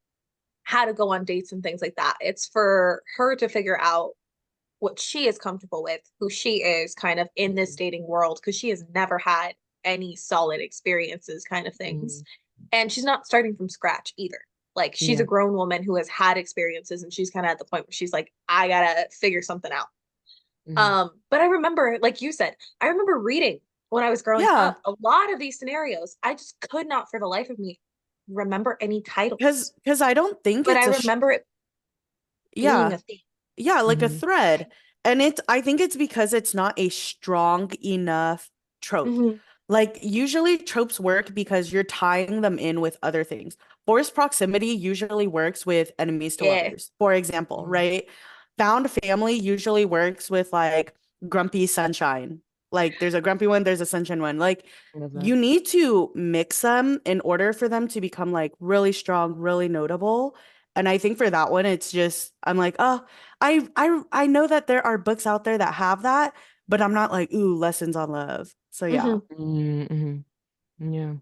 how to go on dates and things like that. It's for her to figure out what she is comfortable with, who she is kind of in this dating world, because she has never had any solid experiences kind of things. mm, And she's not starting from scratch either. Like she's a yeah. grown woman who has had experiences and she's kind of at the point where she's like, I gotta figure something out. Mm, But I remember, like you said, I remember reading when I was growing yeah, up a lot of these scenarios. I just could not for the life of me remember any because titles. I don't think But I it's remember it being yeah. a theme. Yeah, like a mhm, thread. And I think it's because it's not a strong enough trope. Hmm. Like usually tropes work because you're tying them in with other things. Forced proximity usually works with enemies to Yeah. lovers, for example, mm. right? Found family usually works with like grumpy sunshine. Like there's a grumpy one, there's a sunshine one. Like I love that. you need to mix them in order for them to become like really strong, really notable. And I think for that one, it's just I'm like, oh, I know that there are books out there that have that, but I'm not like, ooh, lessons on love. So yeah. Hmm. Mm-hmm. Yeah.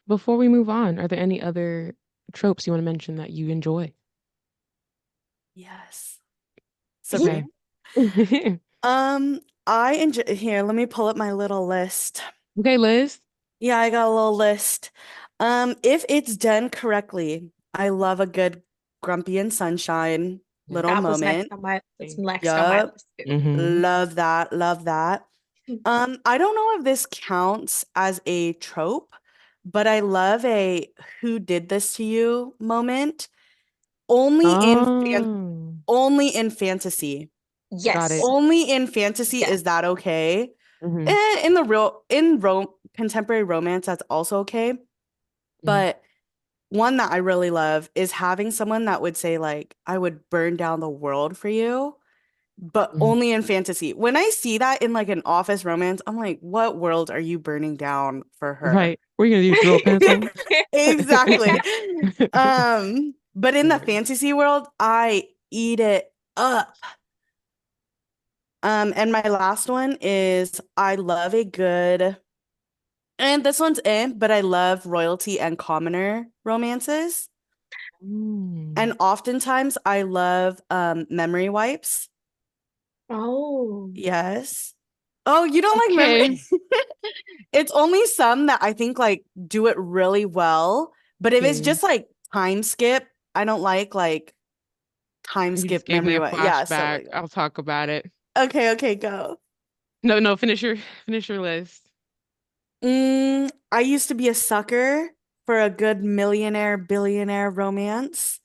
Before we move on, are there any other tropes you want to mention that you enjoy? Yes. Okay. Sabrina. Um, I enjoy here, let me pull up my little list. Okay, Liz. Yeah, I got a little list. If it's done correctly, I love a good Grumpy and Sunshine. Yeah. little That was next moment. on my that's Same. next on my Yup. list too. Mm-hmm. Love that. Love that. I don't know if this counts as a trope, but I love a who did this to you moment. Only in fan Oh, only in fantasy. got it. Yes. Only in fantasy Yes. is that okay. Mm-hmm. In the real in rom contemporary romance, that's also okay. Mm-hmm. But one that I really love is having someone that would say, like, I would burn down the world for you, but Mm-hmm. only in fantasy. When I see that in like an office romance, I'm like, what world are you burning down for her? Right. What are you gonna do? Throw a pencil? Exactly. But in the Yeah. fantasy world, I eat it up. And my last one is I love a good, and this one's in, but I love royalty and commoner romances. Mm. And oftentimes I love memory wipes. Oh. Yes. Oh, you don't like Okay. memory? It's only some that I think like do it really well. But if it's Okay. just like time skip, I don't like time You just skip gave me memory a wipe. Yeah, stuff flashback. like I'll talk about it. that. Okay, okay, go. No, no, finish your list. I used to be a sucker for a good millionaire billionaire romance.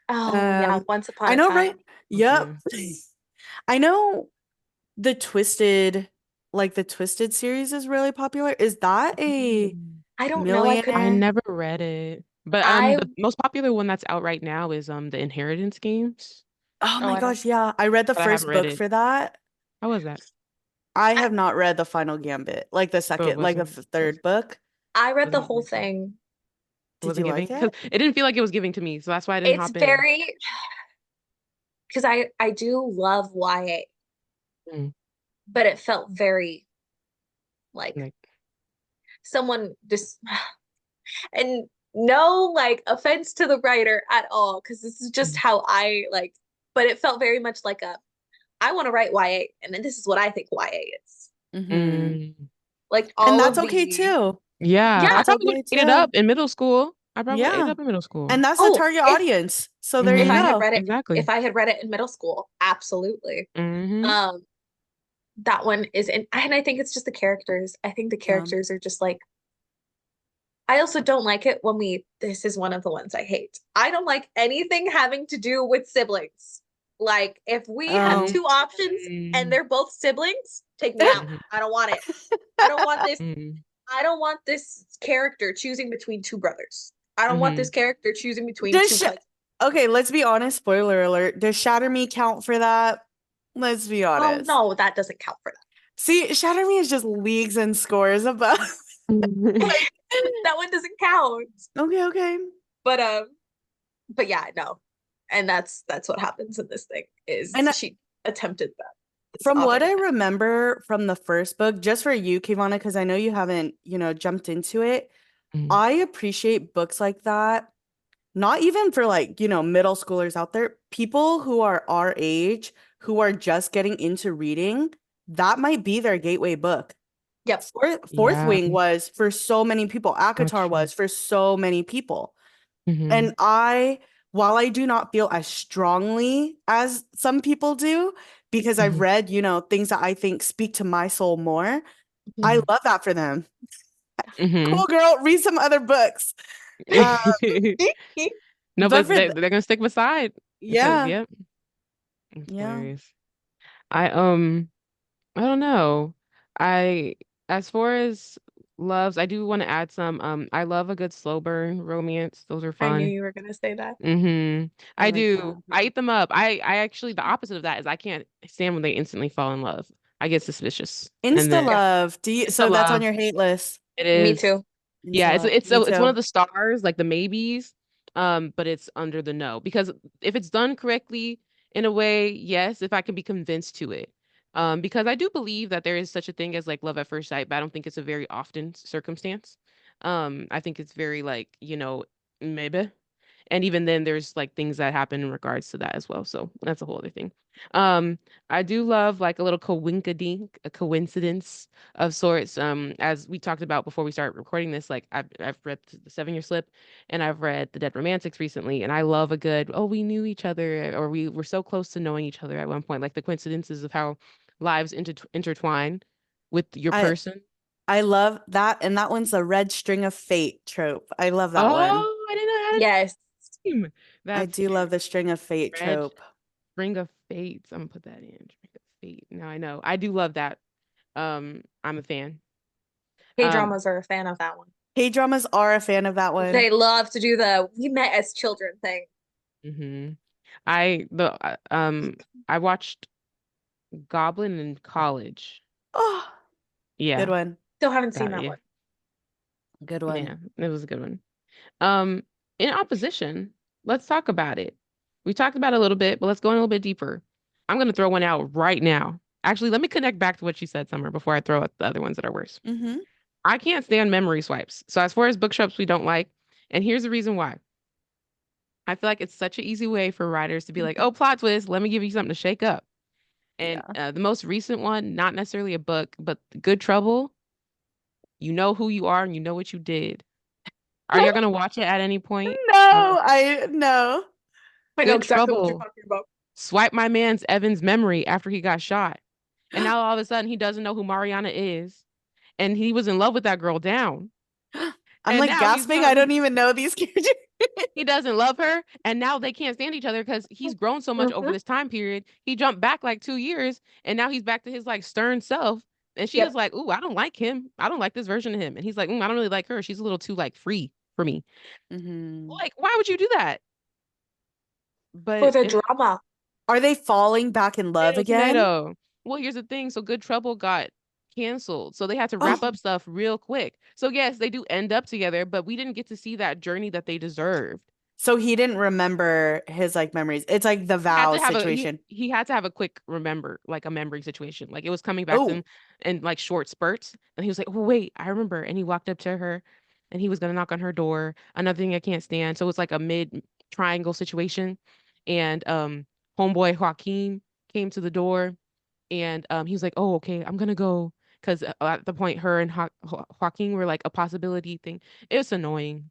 Oh yeah, Um, once upon I a know, right? time. Yep. Okay. I know the Twisted, like the Twisted series is really popular. Is that a Mm. I don't know. I could I millionaire? never read it. But I the most popular one that's out right now is the Inheritance Games, Oh oh my I don't gosh, yeah. I read the but I haven't first read book it. for that. How was that? I I, have not read the final Gambit, like the So it second, like the wasn't third book. I read the wasn't whole thing. Did you wasn't giving like because it? it didn't feel like it was giving to me, so that's why I didn't It's hop in. very because I do love YA, Mm. but it felt very like Like, someone just and no like offense to the writer at all because this is just mm, how I like but it felt very much like a I want to write YA and then this is what I think YA is. Mm-hmm. mm. Like And all that's of okay the too. Yeah, I yeah. That's probably would okay have ate it too. up in middle school. I probably ate it Yeah. up in middle school. And that's the Oh, target audience. So there if you I Mm-hmm. had go. read it Exactly. if I had read it in middle school, absolutely. Mm-hmm. Um that one is and I think it's just the characters. I think the Yeah. characters are just like I also don't like it when we this is one of the ones I hate. I don't like anything having to do with siblings. Like if we have Oh. two options and Mm-hmm. they're both siblings, take me out. I don't want it. I don't want this Mm-hmm. I don't want this character choosing between two brothers. I don't want Mm-hmm. this character choosing between Does two sh cousins. Okay, let's be honest. Spoiler alert. Does Shatter Me count for that? Let's be Oh honest. no, that doesn't count for that. See, Shatter Me is just leagues and scores above. Like, That one doesn't count. okay, okay. But but yeah, no. And that's what happens in this thing is And she attempted that. This from author what I did. remember from the first book, just for you, KaVonna, because I know you haven't, jumped into it, I appreciate books like that. Not even for like, middle schoolers out there, people who are our age, who are just getting into reading, that might be their gateway book. Yep. Fourth Yeah, Wing was for so many people. that's Akatar true. was for so many people. Mm-hmm. And while I do not feel as strongly as some people do, because I've Mm-hmm. read, things that I think speak to my soul more, I Mm-hmm. love that for them. Mm-hmm. Cool girl, read some other books. Uh, No, but but for they're gonna stick beside because yeah, yep, it's yeah. hilarious. I I don't know. I as far as loves, I do want to add some. I love a good slow burn romance. Those are I knew fun. you were gonna say that. I I like that. do. I eat them up. I actually the opposite of that is I can't stand when they instantly fall in love. I get suspicious. And Insta then Yeah, love. it's a So that's on love. your hate list. It me is. too. Insta Yeah, love. it's Me so it's one of too. the stars, like the maybes, but it's under the no. Because if it's done correctly in a way, yes, if I can be convinced to it. Because I do believe that there is such a thing as like love at first sight, but I don't think it's a very often circumstance. I think it's very like, maybe. And even then, there's like things that happen in regards to that as well. So that's a whole other thing. Um, I do love like a little coinkadink, a coincidence of sorts. As we talked about before we started recording this, like I've read the 7 Year Slip and I've read The Dead Romantics recently, and I love a good, oh, we knew each other or we were so close to knowing each other at one point, like the coincidences of how lives intertwine with your I person. I love that, and that one's a red string of fate trope. I love that one. Oh, I didn't know how to Yes. name. I That's do love the string of fate red trope. Spring of Fates. I'm gonna put that in. Spring of Fate. Now I know. I do love that. I'm a fan. Um, K-dramas are a fan of that one. K-dramas are a fan of that one. They love to do the we met as children thing. hmm I the I watched Goblin in college. Oh, good Yeah, one. Still haven't seen that that yeah, one. Good one. yeah. It was a good one. Um, in opposition, let's talk about it. We talked about it a little bit, but let's go in a little bit deeper. I'm gonna throw one out right now. Actually, let me connect back to what you said, Summer, before I throw out the other ones that are worse. Mm-hmm. I can't stand memory swipes. So as far as bookshops we don't like, and here's the reason why. I feel like it's such an easy way for writers to be like, "Oh, plot twist, let me give you something to shake up." And Yeah. the most recent one, not necessarily a book, but Good Trouble, you know who you are and you know what you did. Are y'all gonna watch it at any point? No, I no. I know Good exactly what you're Trouble. talking about. Swipe my man's Evan's memory after he got shot. And now all of a sudden he doesn't know who Mariana is. And he was in love with that girl down. I'm And like now he's gasping. I don't gonna even know these characters. he doesn't love her, and now they can't stand each other because he's grown so much over Mhm. this time period. He jumped back like 2 years, and now he's back to his like stern self. And she is Yep. like, "Ooh, I don't like him. I don't like this version of him." And he's like, I don't really like her. She's a little too like free for me." Hmm. Like, why would you do that? For But the it drama. Are they falling back in love tomato, again? tomato. Well, here's the thing. So Good Trouble got canceled, so they had to wrap Oh, up stuff real quick. So yes, they do end up together, but we didn't get to see that journey that they deserved. so he didn't remember his like memories. It's like the He had vow to have a situation. he had to have a quick remember, like a memory situation. Like it was coming back to Oh, him in like short spurts. And he was like, "Oh wait, I remember." And he walked up to her and he was gonna knock on her door. Another thing I can't stand. So it's like a mid triangle situation. And homeboy Joaquin came to the door and he was like, "Oh, okay, I'm gonna go." Because at the point her and Joaquin were like a possibility thing. It's annoying.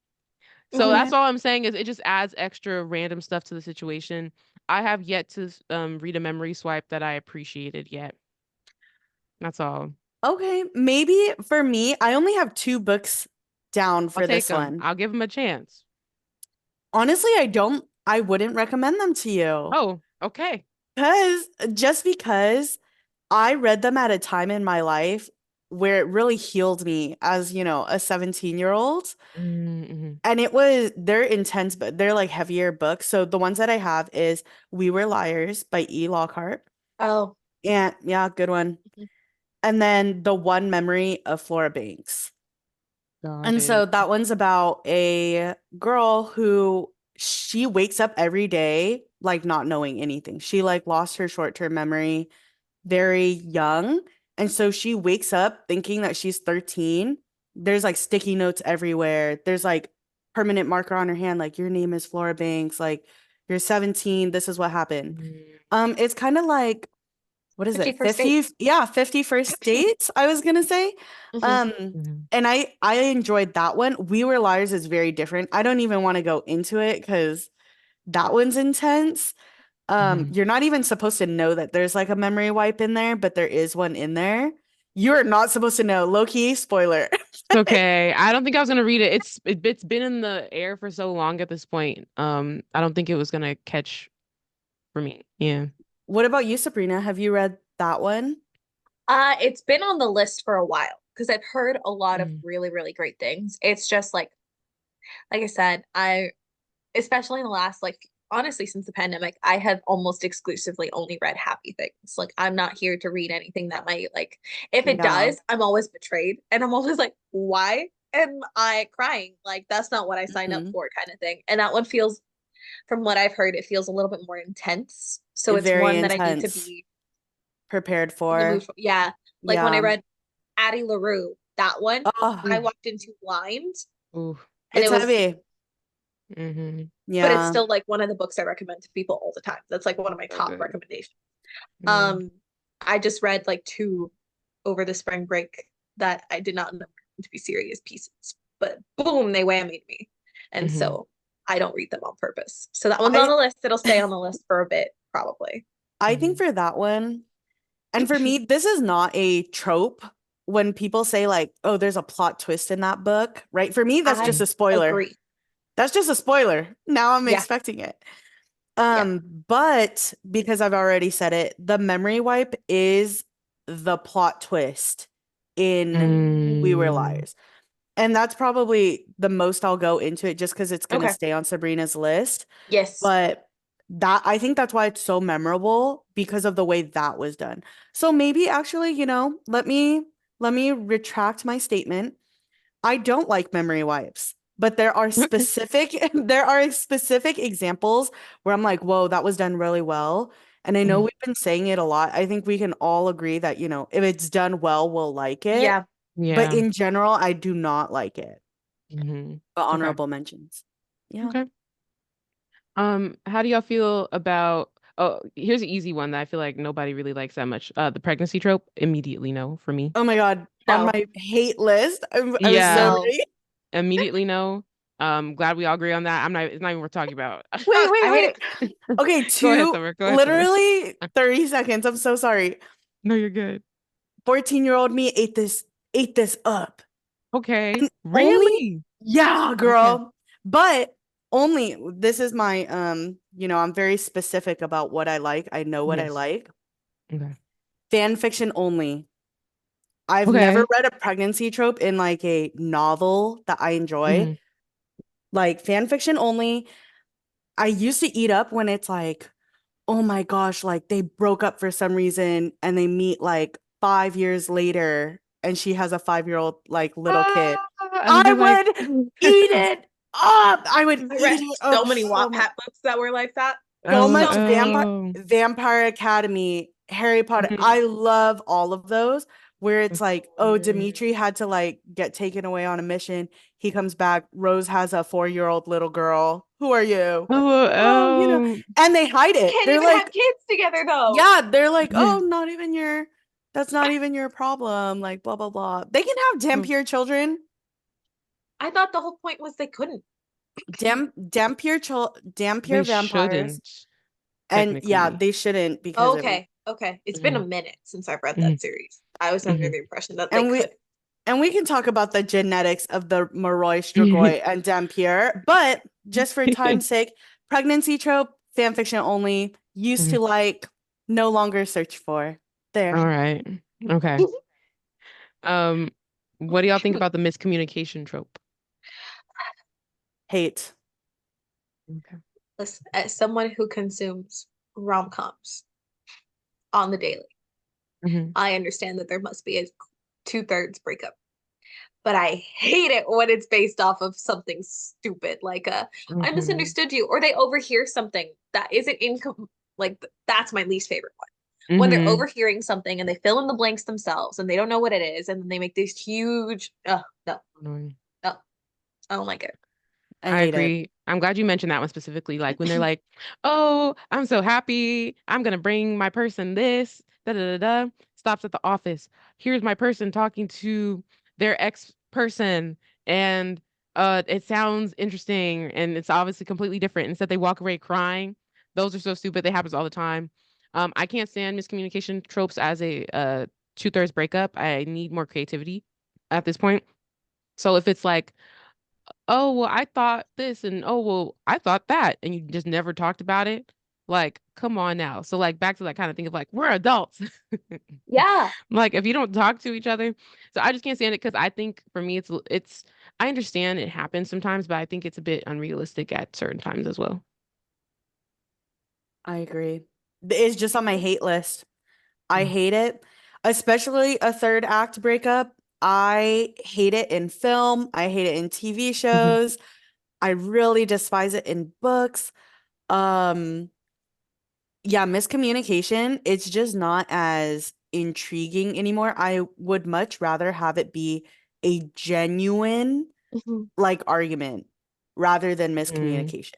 So Mhm. that's okay. all I'm saying is it just adds extra random stuff to the situation. I have yet to read a memory swipe that I appreciated yet. That's all. Okay. Maybe for me, I only have two books down I'll for take this them. one. I'll give them a chance. Honestly, I wouldn't recommend them to you. Oh, okay. Just because I read them at a time in my life where it really healed me as, a 17-year-old. Mm-hmm. And they're intense, but they're like heavier books. So the ones that I have is We Were Liars by E. Lockhart. Oh. And yeah, good one. Mhm. And then The One Memory of Flora Banks. Got And so it. that one's about a girl who she wakes up every day like not knowing anything. She like lost her short-term memory very young. And so she wakes up thinking that she's 13. There's like sticky notes everywhere. There's like permanent marker on her hand, like your name is Flora Banks, like you're 17, this is what happened. Mm-hmm. It's kind of like what is it? 51st 50? dates. Yeah, 51st dates, I was gonna say. Mhm. Um, and I enjoyed that one. We Were Liars is very different. I don't even want to go into it because that one's intense. Mm-hmm. You're not even supposed to know that there's like a memory wipe in there, but there is one in there. You're not supposed to know. Low key, spoiler. It's okay. I don't think I was gonna read it. It's been in the air for so long at this point. I don't think it was gonna catch for me. Yeah. What about you, Sabrina? Have you read that one? It's been on the list for a while because I've heard a lot of Mm. really, really great things. It's just like I said, especially in the last honestly since the pandemic, I have almost exclusively only read happy things. Like I'm not here to read anything that might if it Yeah. does, I'm always betrayed and I'm always like, why am I crying? Like that's not what I signed up Mhm. for kind of thing. And that one feels from what I've heard, it feels a little bit more intense. So it's Very one that I need to intense. be Prepared in the mood for. for. Yeah. Like when I Yeah. read Addie LaRue, that one, Oh, I Ooh, walked into blind ooh. and it it's was heavy. Mm-hmm. but it's Yeah. still like one of the books I recommend to people all the time. That's like one of my So top good. recommendations. Yeah. Um, I just read like two over the spring break that I did not know to be serious pieces, but boom, they whammied me. And Mm-hmm. so I don't read them on purpose. So that one's on I the list. It'll stay on the list for a bit, probably. I think Mm-hmm. for that one, and for me, this is not a trope when people say like, "Oh, there's a plot twist in that book," right? For me, that's I just a spoiler. agree. That's just a spoiler. Now I'm Yeah, expecting it. yeah. But because I've already said it, the memory wipe is the plot twist in We Were Mm. Liars. And that's probably the most I'll go into it just because it's going to Okay. stay on Sabrina's list. Yes. But that I think that's why it's so memorable because of the way that was done. So maybe actually, let me retract my statement. I don't like memory wipes, but Okay. there are specific examples where I'm like, whoa, that was done really well. And I know Mm. we've been saying it a lot. I think we can all agree that, if it's done well, we'll like it. Yeah. But Yeah. in general, I do not like it. Mm-hmm. But Okay. honorable mentions. Yeah. Okay. How do y'all feel about, oh, here's an easy one that I feel like nobody really likes that much. The pregnancy trope, immediately no for me. Oh my God. On No. my hate list. I was so Yeah, No. ready. immediately no. Glad we all agree on that. It's not even worth talking about. Wait, wait, I hate wait. it. Okay, Go ahead, Summer. Go ahead, Summer. literally 30 seconds. I'm so sorry. No, you're good. 14-year-old me ate this up. Okay. And only, Really? yeah, Okay. girl. But only this is my I'm very specific about what I like. I know what I Yes. like. Okay. Fan fiction only. I've never Okay. read a pregnancy trope in like a novel that I enjoy. Hmm. Like fan fiction only. I used to eat up when it's like, oh my gosh, like they broke up for some reason and they meet like 5 years later and she has a 5-year-old like little kid. And I you're like, would eat it up. I would I read eat it up so many so much. Wattpad books that were like that. So oh, much So many. oh. Vampire Academy, Harry Potter. Mhm. I love all of those where it's That's like, oh, hilarious. Dimitri had to like get taken away on a mission. He comes back. Rose has a 4-year-old little girl. Who are you? Oh, Oh, oh. and they hide They it. can't They're even have like, kids together though. yeah, they're like, Yeah. oh, that's not even your problem. Like, blah, blah, blah. They can have Oh, Dampier children. I thought the whole point was they couldn't. Dampier they vampires. shouldn't, And yeah, technically. they shouldn't because it would. Okay, okay. It's been Hmm. a minute since I've read Hmm. that series. I was under Hmm. the impression that they And we could. and we can talk about the genetics of the Moroi, Strigoi, and Dampier, but just for time's sake, pregnancy trope, fanfiction only, used to like, no longer search for. There. All right. Okay. Um, what do y'all think about the miscommunication trope? Hate. Listen, as someone who consumes rom-coms on the daily, Hmm. I understand that there must be a two-thirds breakup, but I hate it when it's based off of something stupid like I Hmm. misunderstood you, or they overhear something that isn't income. Like that's my least favorite one. When they're Hmm. overhearing something and they fill in the blanks themselves and they don't know what it is, and then they make these huge. No, Annoying. no, I don't like it. I I hate it. agree. I'm glad you mentioned that one specifically. Like when they're like, "Oh, I'm so happy. I'm gonna bring my person this." Da da da da. Stops at the office. Here's my person talking to their ex person, and it sounds interesting, and it's obviously completely different. Instead, they walk away crying. Those are so stupid. They happens all the time. I can't stand miscommunication tropes as a two-thirds breakup. I need more creativity at this point. So if it's like, oh, well, I thought this and oh, well, I thought that, and you just never talked about it. Like, come on now. So like back to that kind of thing of like, we're adults. Yeah, Like if you don't talk to each other. So I just can't stand it because I think for me it's I understand it happens sometimes, but I think it's a bit unrealistic at certain times as well. I agree. It's just on my hate list. I Mm. hate it, especially a third act breakup. I hate it in film. I hate it in TV Mhm. shows. I really despise it in books. Um, yeah, miscommunication, it's just not as intriguing anymore. I would much rather have it be a genuine Mhm. like argument. rather than Mm, miscommunication.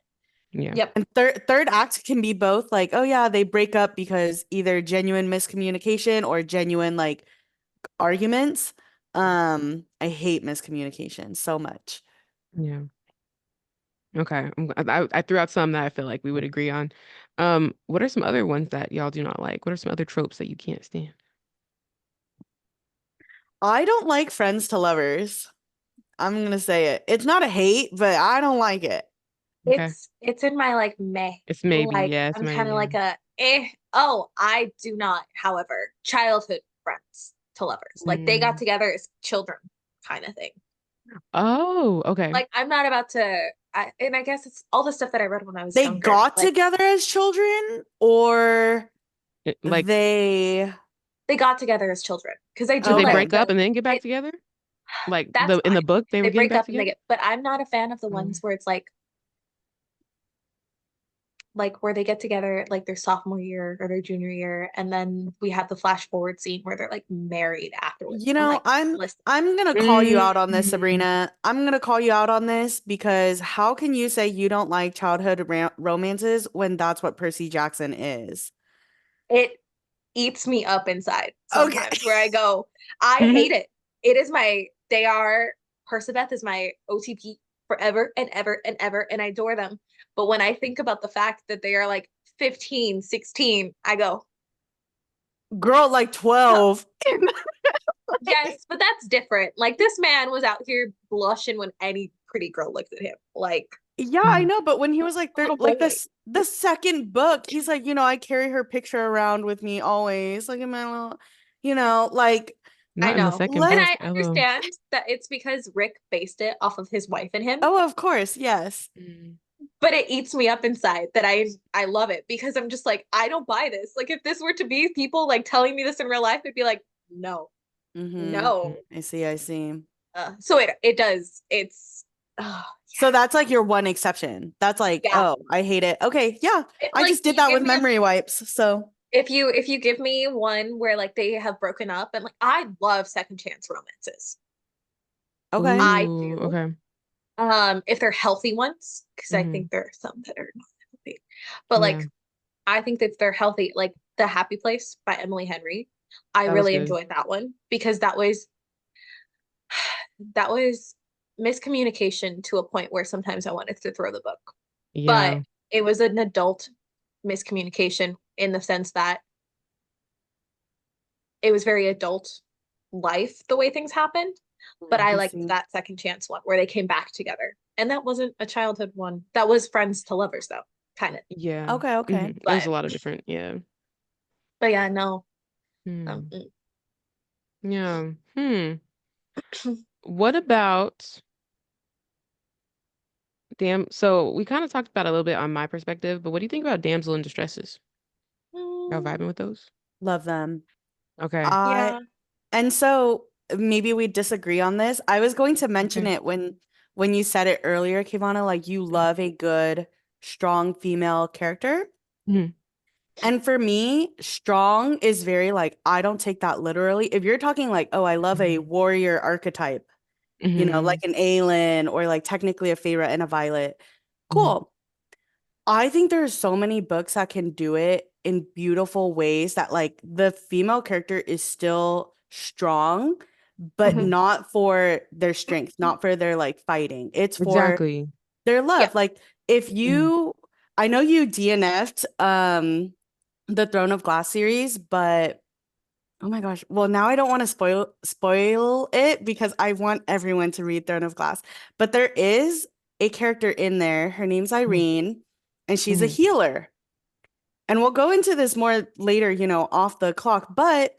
yeah. Yep. And third act can be both like, oh yeah, they break up because either genuine miscommunication or genuine like arguments. I hate miscommunication so much. Yeah. Okay. I threw out some that I feel like we would agree on. What are some other ones that y'all do not like? What are some other tropes that you can't stand? I don't like friends to lovers. I'm gonna say it. It's not a hate, but I don't like it. Okay. It's in my like meh. It's maybe, Like yeah, it's I'm kind maybe, of yeah. like a eh. Oh, I do not, however, childhood friends to lovers. Like they got Mm. together as children kind of thing. Oh, okay. Like I'm not about to and I guess it's all the stuff that I read when I was They younger. got Like together as children, or Like, they they got together as children because I did do they okay. like break up the and then get back I, together? Like that's in the fine. book they They were getting break back up and they together? get, but I'm not a fan of the Um, ones where it's like where they get together like their sophomore year or their junior year, and then we have the flash forward scene where they're like married afterwards. You I'm know, like, I'm listen, I'm gonna call you out on this, mm, Sabrina. I'm gonna call you out on this because how can you say you don't like childhood romances when that's what Percy Jackson is? it eats me up inside Okay. sometimes where I go, I mhm. hate it. It is my, they are, Percabeth is my OTP forever and ever and ever, and I adore them. But when I think about the fact that they are like 15, 16, I go, Girl, like no. 12. Yes, but that's different. Like this man was out here blushing when any pretty girl looked at him. Like, Yeah, I Mhm. know, but when he was like little like boy. the second book, he's like, I carry her picture around with me always, like in my little, like I Not in the know. second And let book. I Hello. understand that it's because Rick based it off of his wife and him, oh, of course, yes. Mm. but it eats me up inside that I love it because I'm just like, I don't buy this. Like if this were to be people like telling me this in real life, I'd be like, no, Mm-hmm. no. I see, I see. So it does. It's oh So that's like your one exception. That's like, yeah. oh, I hate it. Okay, yeah. It's I like just did you that give with me a memory wipes. So, if you give me one where like they have broken up and like I love second chance romances. okay. I Ooh, do. okay. If they're healthy ones, because I Hmm. think there are some that are not healthy. But Yeah, like I think that they're healthy, like The Happy Place by Emily Henry. I that was really good. enjoyed that one because that was miscommunication to a point where sometimes I wanted to throw the book. But Yeah. it was an adult miscommunication in the sense that it was very adult life the way things happened. But I I liked see. that second chance one where they came back together. And that wasn't a childhood one. That was friends to lovers though, kind of. Yeah. Okay, okay. It was But a lot of different, yeah. yeah, no. Hmm. Mm. Yeah. Hmm. What about so we kind of talked about it a little bit on my perspective, but what do you think about damsel in distresses? Y'all Mm, vibing with those? Love them. Okay. I yeah. and so maybe we disagree on this. I was going to mention Okay. it when you said it earlier, KaVonna, like you love a good, strong female character. Hmm. And for me, strong is very like, I don't take that literally. If you're talking like, oh, I love a Hmm. warrior archetype, Hmm. like an Aelin or like technically a Feyre and a Violet, Hmm. cool. I think there's so many books that can do it in beautiful ways that like the female character is still strong, but Mhm. not for their strength, not for their like fighting. It's for Exactly. their Yeah. love. Like if Hmm. you I know you DNF'd the Throne of Glass series, but oh my gosh. Well, now I don't want to spoil it because I want everyone to read Throne of Glass. But there is a character in there. Her name's Irene, and she's a Hmm. healer. And we'll go into this more later, off the clock, but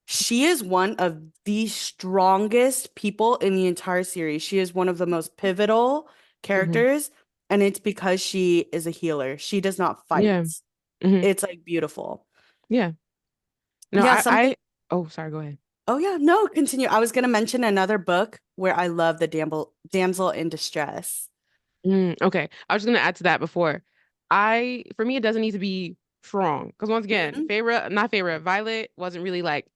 she is one of the strongest people in the entire series. She is one of the most pivotal Hmm. characters, and it's because she is a healer. She does not fight. Yeah. Hmm. It's like beautiful. Yeah. No, Yeah, I something. oh, sorry, go ahead. Oh yeah, no, continue. I was gonna mention another book where I love the damsel in distress. Okay. I was just gonna add to that before. For me, it doesn't need to be strong. Because once again, Mhm, Not Feyre, Violet wasn't really like,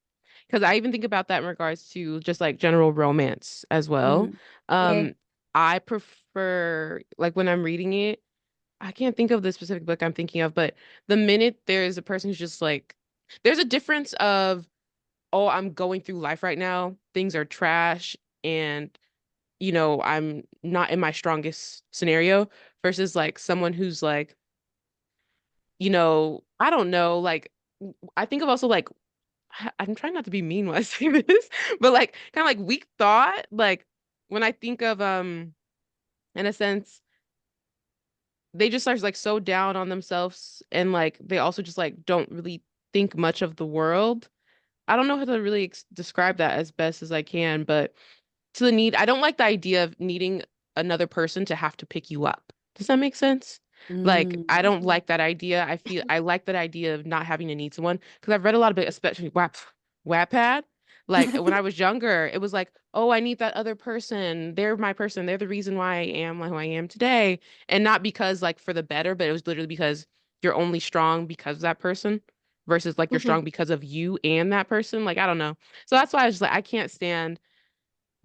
because I even think about that in regards to just like general romance as well. Mhm. Yeah. Um, I prefer, like when I'm reading it, I can't think of the specific book I'm thinking of, but the minute there's a person who's just like, there's a difference of, oh, I'm going through life right now, things are trash, and I'm not in my strongest scenario versus like someone who's like, I don't know, like I think of also like I'm trying not to be mean when I say this, but like kind of like weak thought, like when I think of in a sense, they just are like so down on themselves and like they also just like don't really think much of the world. I don't know how to really describe that as best as I can, but to the need, I don't like the idea of needing another person to have to pick you up. Does that make sense? Like, Mm. I don't Mhm. like that idea. I like that idea of not having to need someone because I've read a lot of it, especially Wattpad. Like when I was younger, it was like, oh, I need that other person. They're my person. They're the reason why I am who I am today. And not because like for the better, but it was literally because you're only strong because of that person versus like you're Mhm. strong because of you and that person. Like, I don't know. So that's why I was like, I can't stand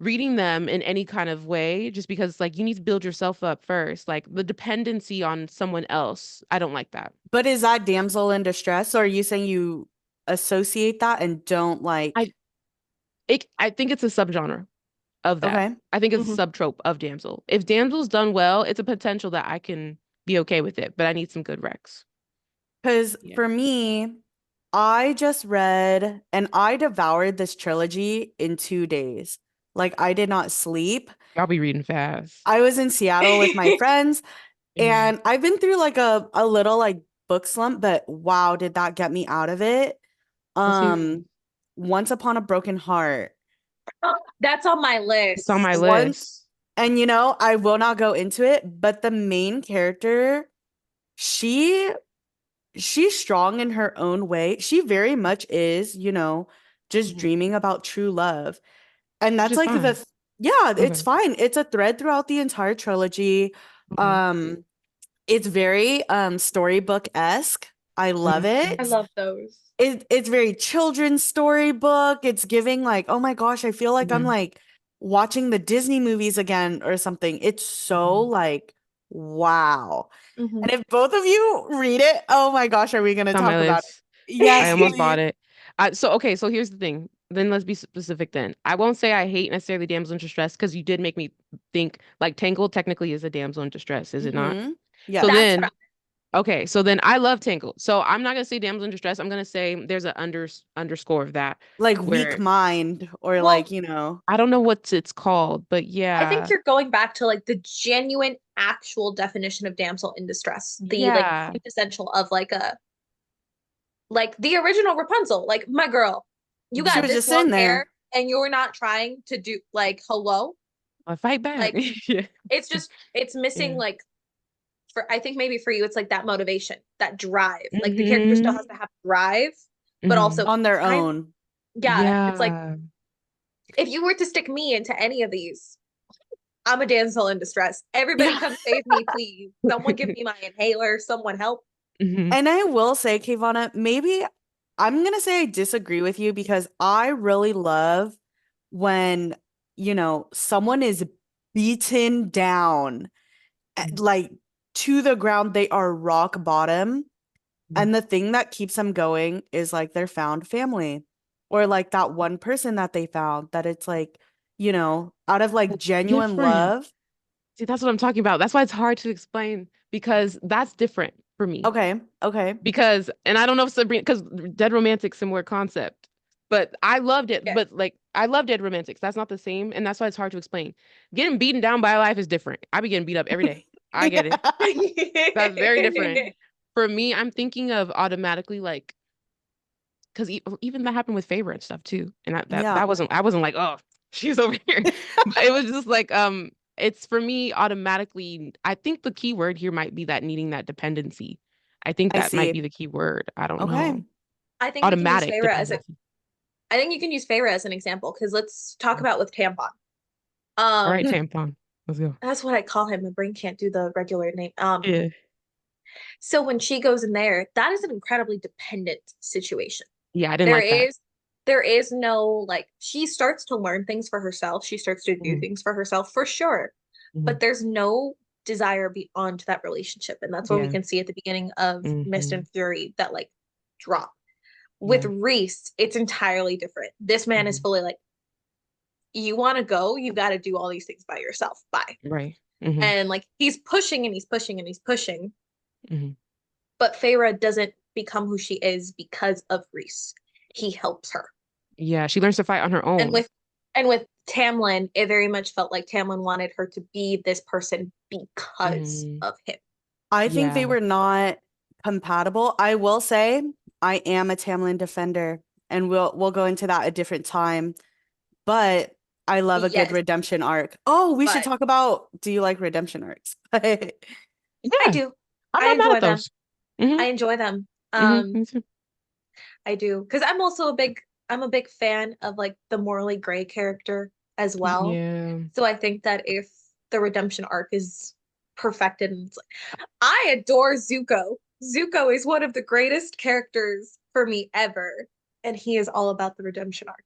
reading them in any kind of way just because like you need to build yourself up first. Like the dependency on someone else. I don't like that. But is that damsel in distress, or are you saying you associate that and don't I like? I think it's a subgenre of that. Okay. I think it's a Mhm. subtrope of damsel. If damsel's done well, it's a potential that I can be okay with it, but I need some good recs. Because Yeah. for me, I just read and I devoured this trilogy in 2 days. Like, I did not sleep. Y'all be reading fast. I was in Seattle with my friends, Yeah. and I've been through like a little like book slump, but wow, did that get me out of it? What's yours? Um, Once Upon a Broken Heart. That's on my It's on my list. Once, list. and I will not go into it, but the main character, she she's strong in her own way. She very much is, just Mhm. dreaming about true love. And Which that's is like fine. yeah, it's Okay. fine. It's a thread throughout the entire trilogy. Mhm. Um, it's very storybook-esque. I love Mhm. I it. love those. It's very children's storybook. It's giving like, oh my gosh, I feel like I'm Mhm. like watching the Disney movies again or something. It's so Mhm. like, wow. Mhm. And if both of you read it, oh my gosh, are we going to On my talk about it? list. I Yes, almost bought please. it. So here's the thing. Then let's be specific then. I won't say I hate necessarily damsel in distress because you did make me think like Tangled technically is a damsel in distress, is it not? Mm-hmm. So Yes. That's what then, okay, so then I love Tangled. So I'm not gonna say damsel in distress. I'm gonna say there's an underscore of that Like weak where mind or well, like, I don't know what it's called, but I think yeah. you're going back to like the genuine actual definition of damsel in distress, the like Yeah. quintessential of like the original Rapunzel, like my girl, you she got Yeah. was this just sitting long hair there. and you're not trying to do like hello, I fight back. like Yeah. it's missing Yeah. like for I think maybe for you it's like that motivation, that drive. Like the character still Mm-hmm. has to have drive, but Mm-hmm. also On their kind own. yeah, it's like Yeah. if you were to stick me into any of these, I'm a damsel in distress. Everybody Yeah. come save me, please. Someone give me my inhaler. Someone help. Hmm. And I will say, KaVonna, maybe I'm gonna say I disagree with you because I really love when, someone is beaten down, like to the ground, they are rock bottom. And the thing that keeps them going is like their found family or like that one person that they found that it's like, out of like That's genuine different. love. See, that's what I'm talking about. That's why it's hard to explain because that's different for me. Okay. Okay. Because, and I don't know if Sabrina, because Dead Romantic, similar concept, but I loved it. Yeah. But like, I love Dead Romantics. That's not the same. And that's why it's hard to explain. Getting beaten down by life is different. I be getting beat up every day. I get it. Yeah. That's very different. For me, I'm thinking of automatically like, because even that happened with Favor and stuff too. And Yeah. that wasn't, I wasn't like, oh, she's over here. But it was just like, it's for me automatically, I think the key word here might be that needing that dependency. I think I that might see. be the key word. I don't Okay. know. I think we can use Automatic Feyre as a dependency. I think you can use Feyre as an example because let's talk about with tampon. All right, Um, tampon. Let's go. that's what I call him. My brain can't do the regular name. Yeah. So when she goes in there, that is an incredibly dependent situation. Yeah, I didn't There like that. is there is no like she starts to learn things for herself. She starts to do Mhm. things for herself for sure. Mhm. but there's no desire beyond that relationship. And that's what we Yeah. can see at the beginning of Mist Hmm. and Fury that like drop. With Yeah. Reese, it's entirely different. This man is Hmm. fully like, you want to go, you got to do all these things by yourself. Bye. Right. Hmm. And like he's pushing and he's pushing and he's pushing, Hmm. but Feyre doesn't become who she is because of Reese. He helps her. Yeah. She learns to fight on her And own. with Tamlin, it very much felt like Tamlin wanted her to be this person because Hmm. of him. I think they Yeah. were not compatible. I will say I am a Tamlin defender, and we'll go into that a different time. But I love a good Yes, redemption arc. Oh, we should but talk about, do you like redemption arcs? I Yeah. do. I'm I not mad enjoy at them. those. Hmm. I enjoy them. Me too. I do because I'm a big fan of like the morally gray character as well. Yeah. So I think that if the redemption arc is perfected and it's like I adore Zuko. Zuko is one of the greatest characters for me ever, and he is all about the redemption arc.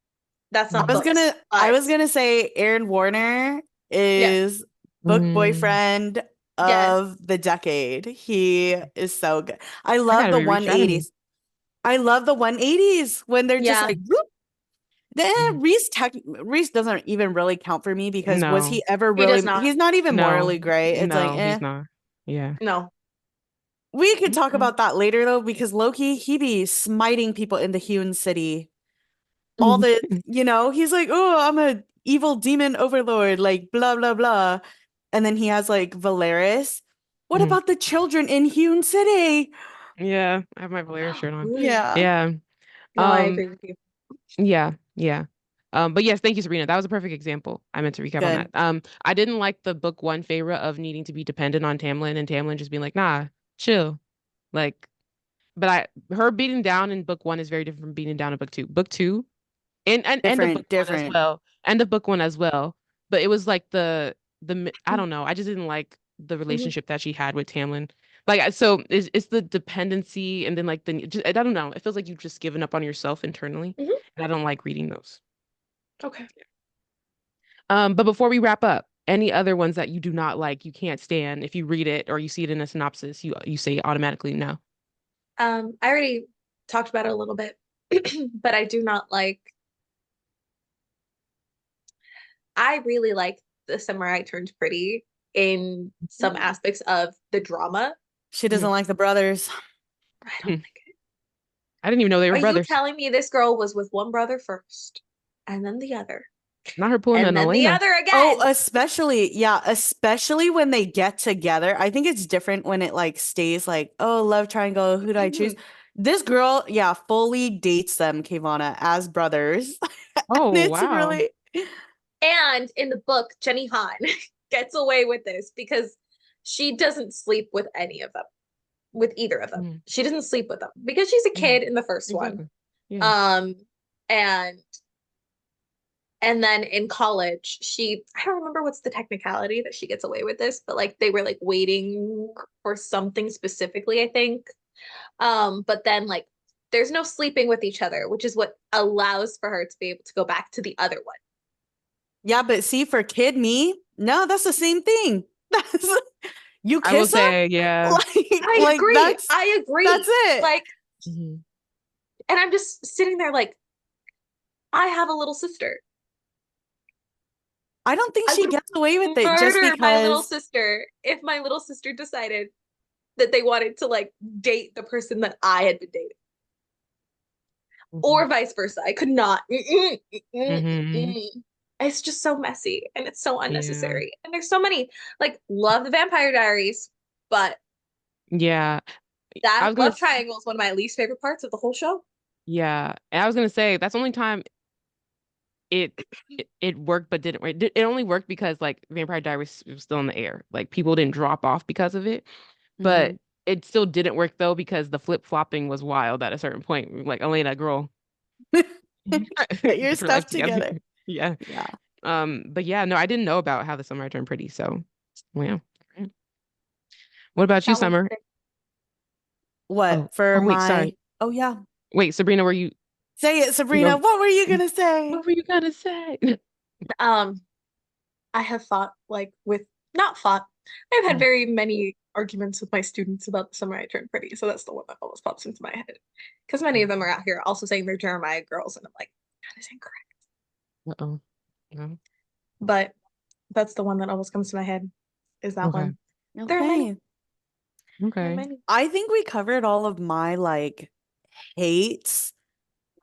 That's I not Mhm. was books, gonna I but was gonna say Aaron Warner yes, is book Mm. boyfriend yes. of the decade. He is so good. I I love gotta the reread Strategy. 180s. I love the 180s when they're just Yeah. like whoop. Mhm. Reese doesn't even really count for me because was No. he ever He does really, not. he's not even No. morally gray. It's like, No, eh. he's not. Yeah. No. We could talk Okay. about that later though, because Loki, he be smiting people in the hewn city. All Mhm. the, he's like, oh, I'm a evil demon overlord, like blah blah blah. And then he has like Valeris. What Mhm. about the children in Hewn City? Yeah, I have my Valera shirt on. Ooh. Yeah, Yeah. No, I Um, agree with you. yeah, yeah. But yes, thank you, Sabrina. That was a perfect example. I meant to recap on that. good. I didn't like the book one Feyre of needing to be dependent on Tamlin and Tamlin just being like, nah, chill. Like, but her beating down in book one is very different from beating down in book two. Book two and the book Different, one as different. well, and the book one as well. But it was like I don't know. I just didn't like the Mhm. relationship that she had with Tamlin. Like so, it's the dependency, and then like I don't know. It feels like you've just given up on yourself internally, Mhm. and I don't like reading those. Okay. But before we wrap up, any other ones that you do not like, you can't stand if you read it or you see it in a synopsis, you say automatically no. I already talked about it a little bit, but I do not like. I really like the Samurai Turned Pretty in some aspects of the drama. She doesn't Mhm. like the brothers. I don't Mhm. like it. I didn't even know they were Are you brothers. telling me this girl was with one brother first, and then the other, Not her pulling and an then the Elena. other Oh, again? especially when they get together. I think it's different when it like stays like, oh, love triangle, who do I choose? Mhm. This girl, yeah, fully dates them, KaVonna, as brothers. And Oh it's wow. really And in the book, Jenny Han gets away with this because she doesn't sleep with any of them, with either of them. Mhm. She doesn't sleep with them because she's a Mhm. kid in the first one. Exactly. Yeah. Um, and and then in college, I don't remember what's the technicality that she gets away with this, but like they were like waiting for something specifically, I think. But then like there's no sleeping with each other, which is what allows for her to be able to go back to the other one. yeah, but see, for kid me, no, that's the same thing. That's you I will kiss say, them, yeah. I agree. I that's agree. it. Like, Mhm. and I'm just sitting there like, I have a little sister. I don't think I she would gets away with it just murder my little because sister if my little sister decided that they wanted to like date the person that I had been dating, Mhm. or vice versa. I could not. Mhm. It's just so messy and it's so Yeah. unnecessary. And there's so many like love the Vampire Diaries, but Yeah. I that was love triangle is one of my least favorite parts of the whole show. yeah. And I was gonna say that's the only time it it worked but didn't work. It only worked because like Vampire Diaries was still in the air. Like people didn't drop off because of it. But Mhm. it still didn't work though because the flip-flopping was wild at a certain point. Like Elena, girl, Get your get your life stuff together. together. Yeah. Yeah. But yeah, no, I didn't know about how the summer turned pretty. So, well, yeah. What about you, That one Summer? hit. What for Wait, sorry. my, oh yeah. Wait, Sabrina, were you Say it, Sabrina. no? What were you gonna say? What were you gonna say? Um, I have fought like with not fought. I've had Mm. very many arguments with my students about the summer I turned pretty, so that's the one that always pops into my head. Because many of them are out here also saying they're Jeremiah girls, and I'm like, that is incorrect. Uh-oh. Yeah. But that's the one that always comes to my head, is that Okay. one. There are many. Okay. There are Okay. many. I think we covered all of my like hates.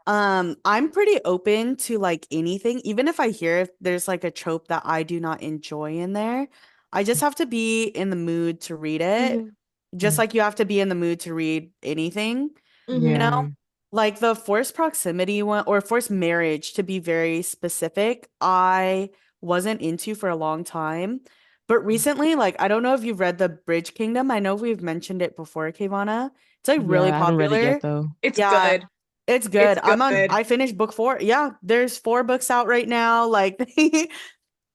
I'm pretty open to like anything, even if I hear if there's like a trope that I do not enjoy in there. I just have to be in the mood to read it. Hmm. Just Mm. like you have to be in the mood to read anything, you Hmm. know? Yeah. Like the forced proximity one or forced marriage, to be very specific, I wasn't into for a long time. But recently, like I don't know if you've read The Bridge Kingdom. I know we've mentioned it before, KaVonna. It's like really Yeah, I haven't read it yet popular. though. It's Yeah, good. it's It's good. good. I finished book 4. Yeah, there's 4 books out right now. Like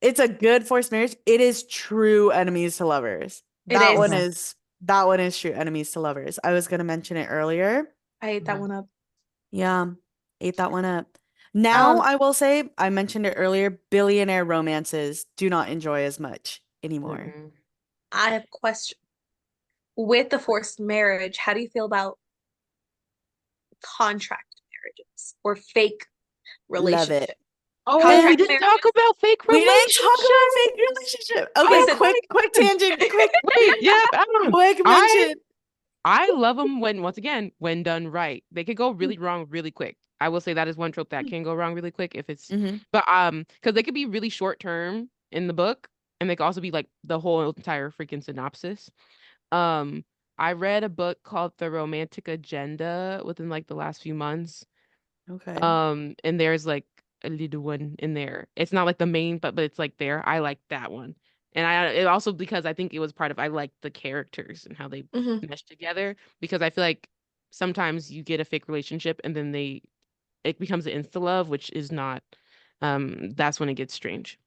it's a good forced marriage. It is true enemies to lovers. It That one is. Okay. is that one is true enemies to lovers. I was gonna mention it earlier. I ate that Okay. one up. Yeah, ate that one up. Now Um, I will say, I mentioned it earlier, billionaire romances do not enjoy as much anymore. Mm-mm. I have a question. With the forced marriage, how do you feel about contract marriages or fake Love it. relationship? Oh, we And Contract didn't talk marriages. about fake we didn't talk relationship. about fake relationship. Okay, Oh Listen, quick my God. tangent, quick Wait, yeah, quick I mention. I love them when, once again, when done right. They could go really wrong really quick. I will say that is one trope that can go wrong really quick if it's, Hmm. but because they could be really short term in the book, and they could also be like the whole entire freaking synopsis. Um, I read a book called The Romantic Agenda within like the last few months. Okay. And there's like a little one in there. It's not like the main, but it's like there. I like that one. And it also because I think it was part of I like the characters and how they mhm. mesh together because I feel like sometimes you get a fake relationship and then it becomes an insta love, which is not that's when it gets strange.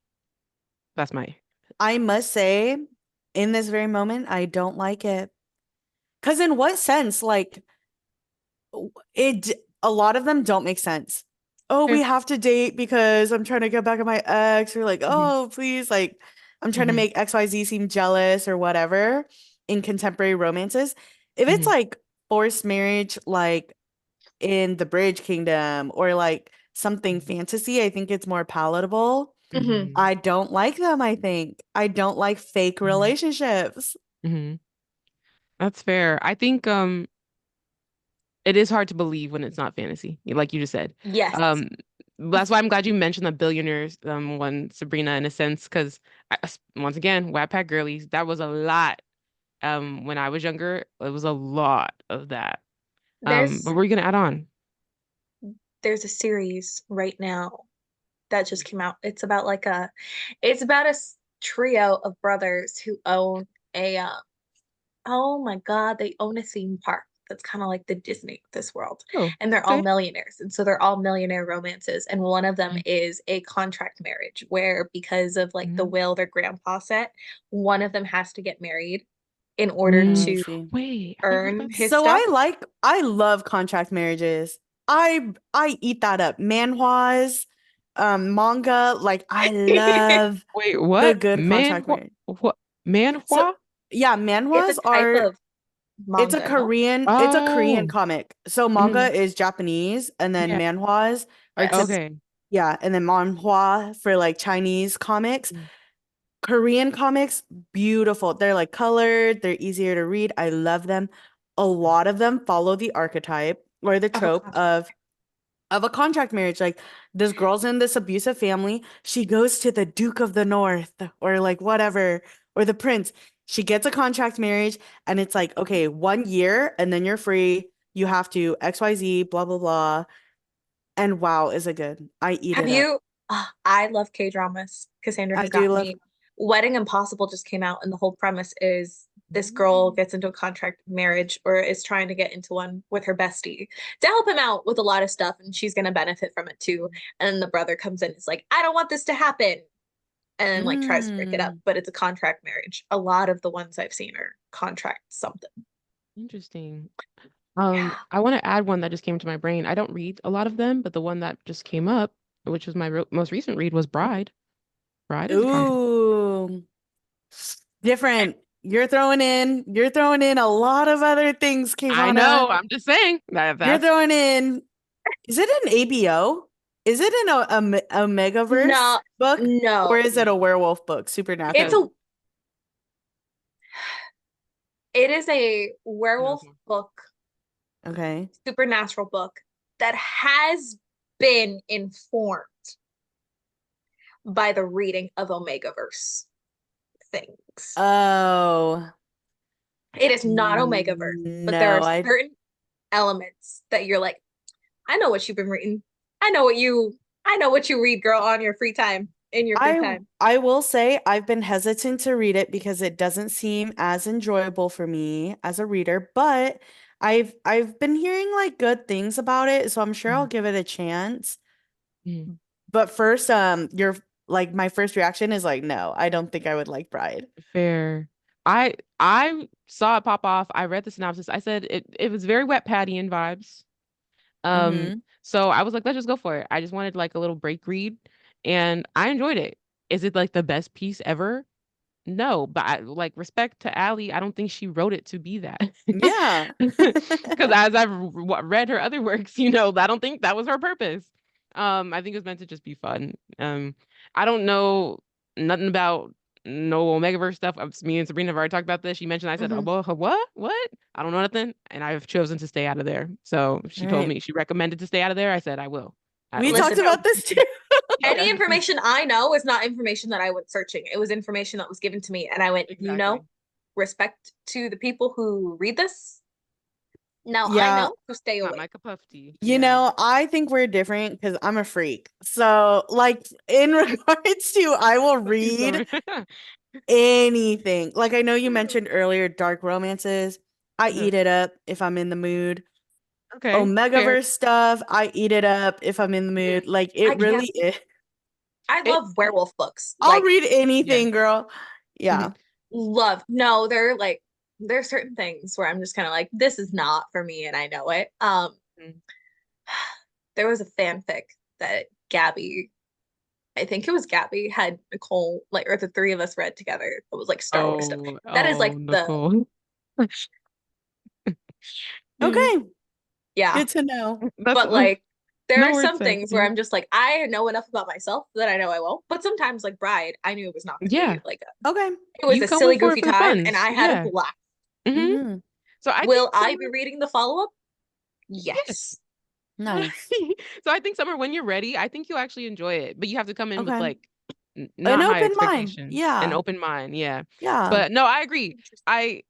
That's my I must say, in this very moment, I don't like it. Because in what sense? Like, it, a lot of them don't make sense. Oh, we fair. have to date because I'm trying to get back at my ex, or like, Hmm. oh, please, like, I'm trying to Hmm. make XYZ seem jealous or whatever in contemporary romances. If it's Hmm. like forced marriage, like in the Bridge Kingdom or like something fantasy, I think it's more palatable. Mhm. Hmm. I don't like them, I think. I don't like fake Hmm. relationships. Hmm. That's fair. I think it is hard to believe when it's not fantasy, like you just said. Yes. Um, that's why I'm glad you mentioned the billionaires one, Sabrina, in a sense, because once again, Wattpad girlies, that was a lot. When I was younger, it was a lot of that. But There's what were you gonna add on? there's a series right now that just came out. It's about trio of brothers who own a oh my God, they own a theme park that's kind of like the Disney of this world. Oh, And they're all okay. millionaires. And so they're all millionaire romances. And one of them Mhm. is a contract marriage where because of like the Mhm. will their grandpa set, one of them has to get married in order I Mm, to see. wait, I think I've earn heard his this. So stuff. I love contract marriages. I eat that up. Manhwas, manga, like I love Wait, the what? good contract Manhua? marriage. What? So Manhua? yeah, It's a manhwas type are of manga, no? It's a Korean Oh, comic. So manga mhm. is Japanese and then Yeah. manhwas are Yes. Okay. yeah, and then manhwa for like Chinese comics. Mm. Korean comics, beautiful. They're like colored, they're easier to read. I love them. A lot of them follow the archetype or the Of a trope contract. of a contract marriage. Like this girl's in this abusive family. She goes to the Duke of the North or like whatever, or the prince. She gets a contract marriage and it's like, okay, 1 year and then you're free. You have to XYZ, blah, blah, blah. And wow, is it good? I eat Have it up. you? I love K-dramas. Cassandra I has do gotten love. me. Wedding Impossible just came out, and the whole premise is this girl gets into a contract marriage or is trying to get into one with her bestie to help him out with a lot of stuff, and she's going to benefit from it too. And then the brother comes in, and is like, I don't want this to happen, and like tries to break it up, Mm. but it's a contract marriage. A lot of the ones I've seen are contract something. Interesting. Yeah. I want to add one that just came to my brain. I don't read a lot of them, but the one that just came up, which was my most recent read, was Bride. Bride is a contract. Ooh. Different. You're throwing in a lot of other things, I KaVonna. know. I'm just saying You're that's throwing in, is it an ABO? Is it a Megaverse No, book? Or no. is it a werewolf book? It's because Supernatural. a it is a who knows werewolf more. book, Okay. supernatural book that has been informed by the reading of Omegaverse things. Oh, It is not Omegaverse, but there are no, certain elements that you're like, I know what you've been reading. I know what you read, girl, on your free time, in your free time. I will say I've been hesitant to read it because it doesn't seem as enjoyable for me as a reader, but I've been hearing like good things about it, so I'm sure I'll give it a chance. Mhm. But first, your like my first reaction is like, no, I don't think I would like Bride. Fair. I saw it pop off. I read the synopsis. I said it was very wet Patty-in vibes. Mm-hmm. So I was like, let's just go for it. I just wanted like a little break read, and I enjoyed it. Is it like the best piece ever? No, but like respect to Allie, I don't think she wrote it to be that. Yeah. Because as I've read her other works, I don't think that was her purpose. I think it was meant to just be fun. I don't know nothing about no Omegaverse stuff. Me and Sabrina have already talked about this. She mentioned, I said, oh, Mhm. well, what? What? I don't know nothing, and I've chosen to stay out of there. So All she told right. me she recommended to stay out of there. I said I will. We talked Listen, about this too. any Yeah, information I know is not information that I went searching. It was information that was given to me, and I went, exactly. respect to the people who read this. Now I Yeah. know to stay Not away. my cup of tea. You Yeah. know, I think we're different because I'm a freak. So, like, in regards to, I will read Summer. anything. Like, I know you mentioned earlier dark romances. I Uh-huh. eat it up if I'm in the mood. Okay, fair. Omegaverse stuff, I eat it up if I'm in the mood. Like, I it can't. really is. I It, love werewolf books. I'll Like, read yeah. anything, girl. Yeah. Mhm. love. No, they're like there's certain things where I'm just kind of like, this is not for me, and I know it. Mhm. There was a fanfic that Gabby, I think it was Gabby, had Nicole like, or the three of us read together. It was like Star Wars stuff. Oh, That is oh, like the Nicole. Okay. yeah. Good to know. That's But like there no are word some said. things where Mhm. I'm just like, I know enough about myself that I know I won't. But sometimes, like Bride, I knew it was not going to be Yeah, like Okay. it was you a going silly, for it goofy for the time, and funds. I had a Yeah. blast. hmm Mm-hmm. So I Will think I be Summer, reading the follow up? yes. Yes. Nice. So I think Summer, when you're ready, I think you'll actually enjoy it. But you have to come in with Okay. like An not high open mind. expectations, an Yeah. open mind. Yeah. Yeah. But no, I agree. Interesting. I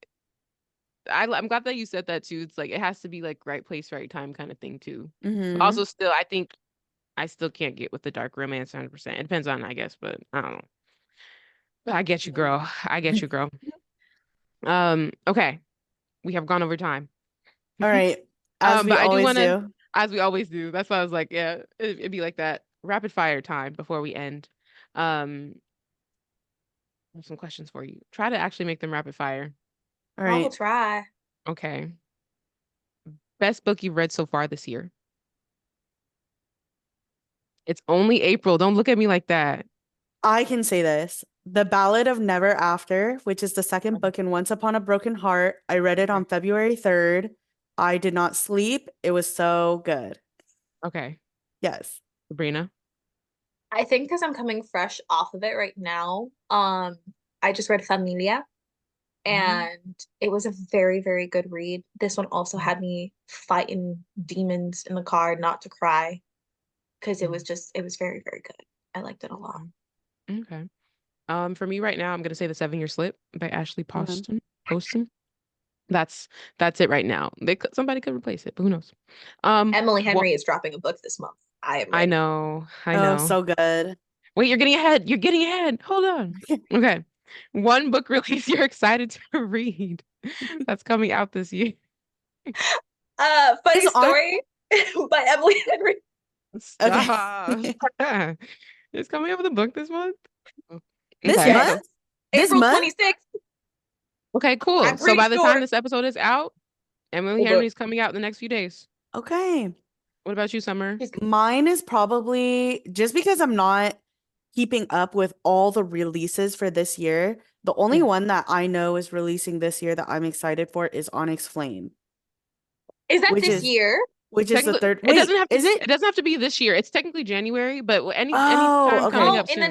I'm glad that you said that too. It's like it has to be like right place, right time kind of thing too. But Mm-hmm. also still, I think I still can't get with the dark romance 100%. It depends on, I guess, but I don't know. But I get you, girl. I get you, girl. Okay. We have gone over time. All right. As we But I do always want to, do. as we always do. That's why I was like, yeah, it'd be like that. Rapid fire time before we end. Um, I have some questions for you. Try to actually make them rapid fire. All I will right. try. Okay. Best book you've read so far this year. It's only April. Don't look at me like that. I can say this. The Ballad of Never After, which is the second Okay. book in Once Upon a Broken Heart. I read it on February 3rd. I did not sleep. It was so good. Okay. Yes. Sabrina. I think because I'm coming fresh off of it right now. I just read Familia, Mhm. and it was a very, very good read. This one also Mhm. had me fighting demons in the car not to cry because Mhm. it was very, very good. I liked it a lot. Okay. Okay. For me right now, I'm gonna say The 7 Year Slip by Ashley Okay. Poston. That's that's it right now. Somebody could replace it, but who knows? Emily What Henry is dropping a book this month. I am I ready. know, I Oh, know. so good. Wait, you're getting ahead. You're getting ahead. Hold on. Okay. One book release you're excited to read that's coming out this year. Funny Is on story by Emily Henry. okay. Stop. It's coming out with a book this month. Oh, This okay. Yes. month? This April month? 26th. Okay, cool. I'm So pretty by the time sure. this episode is out, Emily Oh, but Henry's coming out in the next few days. Okay. What about you, Summer? she's Mine is probably just because I'm not keeping up with all the releases for this year. The only one that I know is releasing this year that I'm excited for is Onyx Flame, Is that which this is year? the Technically, third. Wait, is it it? doesn't have to be this year. It's technically January, but any Oh, time coming okay. up soon.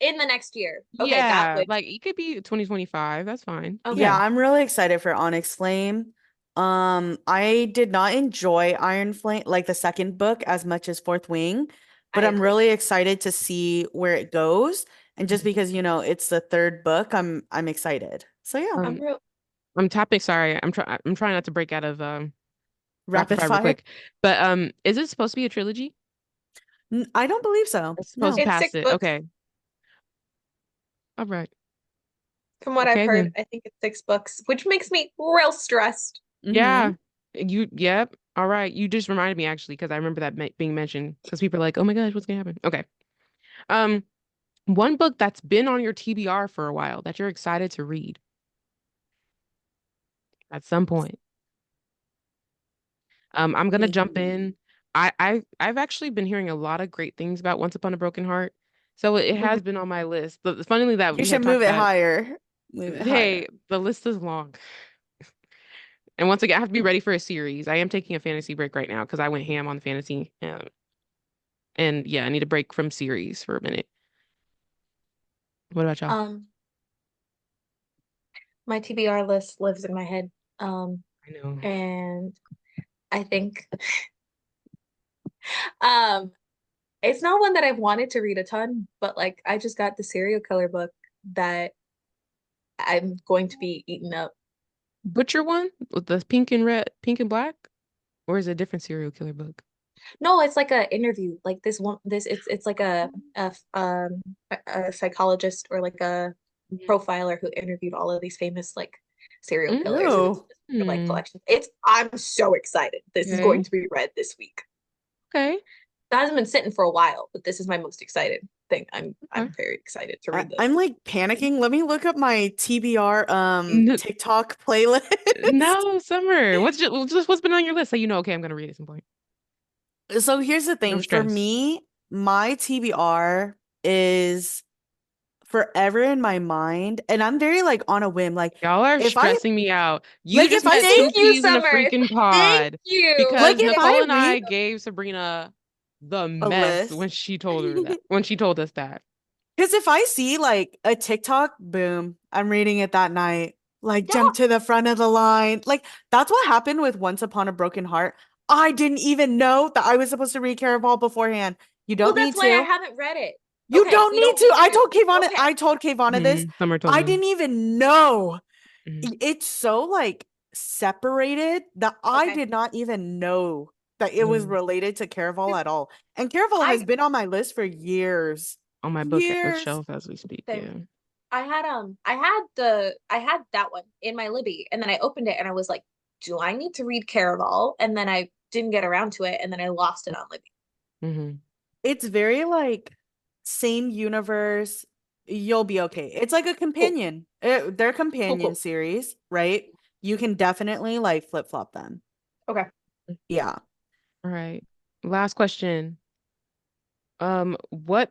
In the next year. Okay, that Yeah, would like it could be 2025. That's fine. Yeah, okay. Yeah. I'm really excited for Onyx Flame. I did not enjoy Iron Flame, like the second book, as much as Fourth Wing, I but I'm agree. really excited to see where it goes. And just Mhm. because, it's the third book, I'm excited. So yeah, I'm Um, real I'm tapping. Sorry, I'm trying not to break out of rapid rapid fire real fire. quick. But is it supposed to be a trilogy? I don't believe so. It's supposed to No. it's pass six it. books. Okay. All right. From what I've Okay heard, then. I think it's 6 books, which makes me real stressed. Mm-hmm. Yeah. Yep. All right. You just reminded me actually because I remember that being mentioned because people are like, "Oh my gosh, what's gonna happen?" Okay. Um, one book that's been on your TBR for a while that you're excited to read at some point. I'm gonna jump in. I've actually been hearing a lot of great things about Once Upon a Broken Heart, so it has been on my list. But funnily that You we had should talked move it about it. higher. Move it higher. Hey, the list is long. And once again, I have to be ready for a series. I am taking a fantasy break right now because I went ham on fantasy. And yeah, I need a break from series for a minute. What about y'all? Um, my TBR list lives in my head. Um, I know. and I think um it's not one that I've wanted to read a ton, but like I just got the serial killer book that I'm going to be eating up. Butcher one with the pink and black, or is it a different serial killer book? No, it's like a interview. Like this one, this it's like a psychologist or like a profiler who interviewed all of these famous like serial killers, and it's Ew. just for like Mm-hmm. collection. I'm so excited. This is Okay. going to be read this week. Okay. That hasn't been sitting for a while, but this is my most excited thing. Okay. I'm very excited to read I'm this. like panicking. Let me look up my TBR No, TikTok playlist. no, Summer. What's been on your list? So you know, okay, I'm gonna read at some point. So here's the No thing. For stress. me, my TBR is forever in my mind, and I'm very like on a whim. Y'all are If I stressing me out. You like just if I met say two Thank you, peas in a Summer. freaking Thank pod you. like because if Nicole I and read I gave Sabrina the a mess list. when she told us that. Because if I see like a TikTok, boom, I'm reading it that night. Like Yeah. jump to the front of the line. Like that's what happened with Once Upon a Broken Heart. I didn't even know that I was supposed to read Caraval beforehand. You Well, don't that's need why I to. haven't read it. You Okay, don't we need don't to. need to. Okay. I told KaVonna this. Summer told I me. didn't even know. Mhm. It's so like separated that I Okay. did not even know that it was Yeah. related to Caraval at all. And Caraval has I been on my list for years. On my book Years. shelf as we speak. same. Yeah. I had that one in my Libby, and then I opened it and I was like, do I need to read Caraval? And then I didn't get around to it, and then I lost it on Libby. Hmm. It's very like same universe. You'll be okay. It's like a Cool. companion. They're Cool, companion cool. series, right? You can definitely like flip-flop them. Okay. Yeah. All right. Last question. What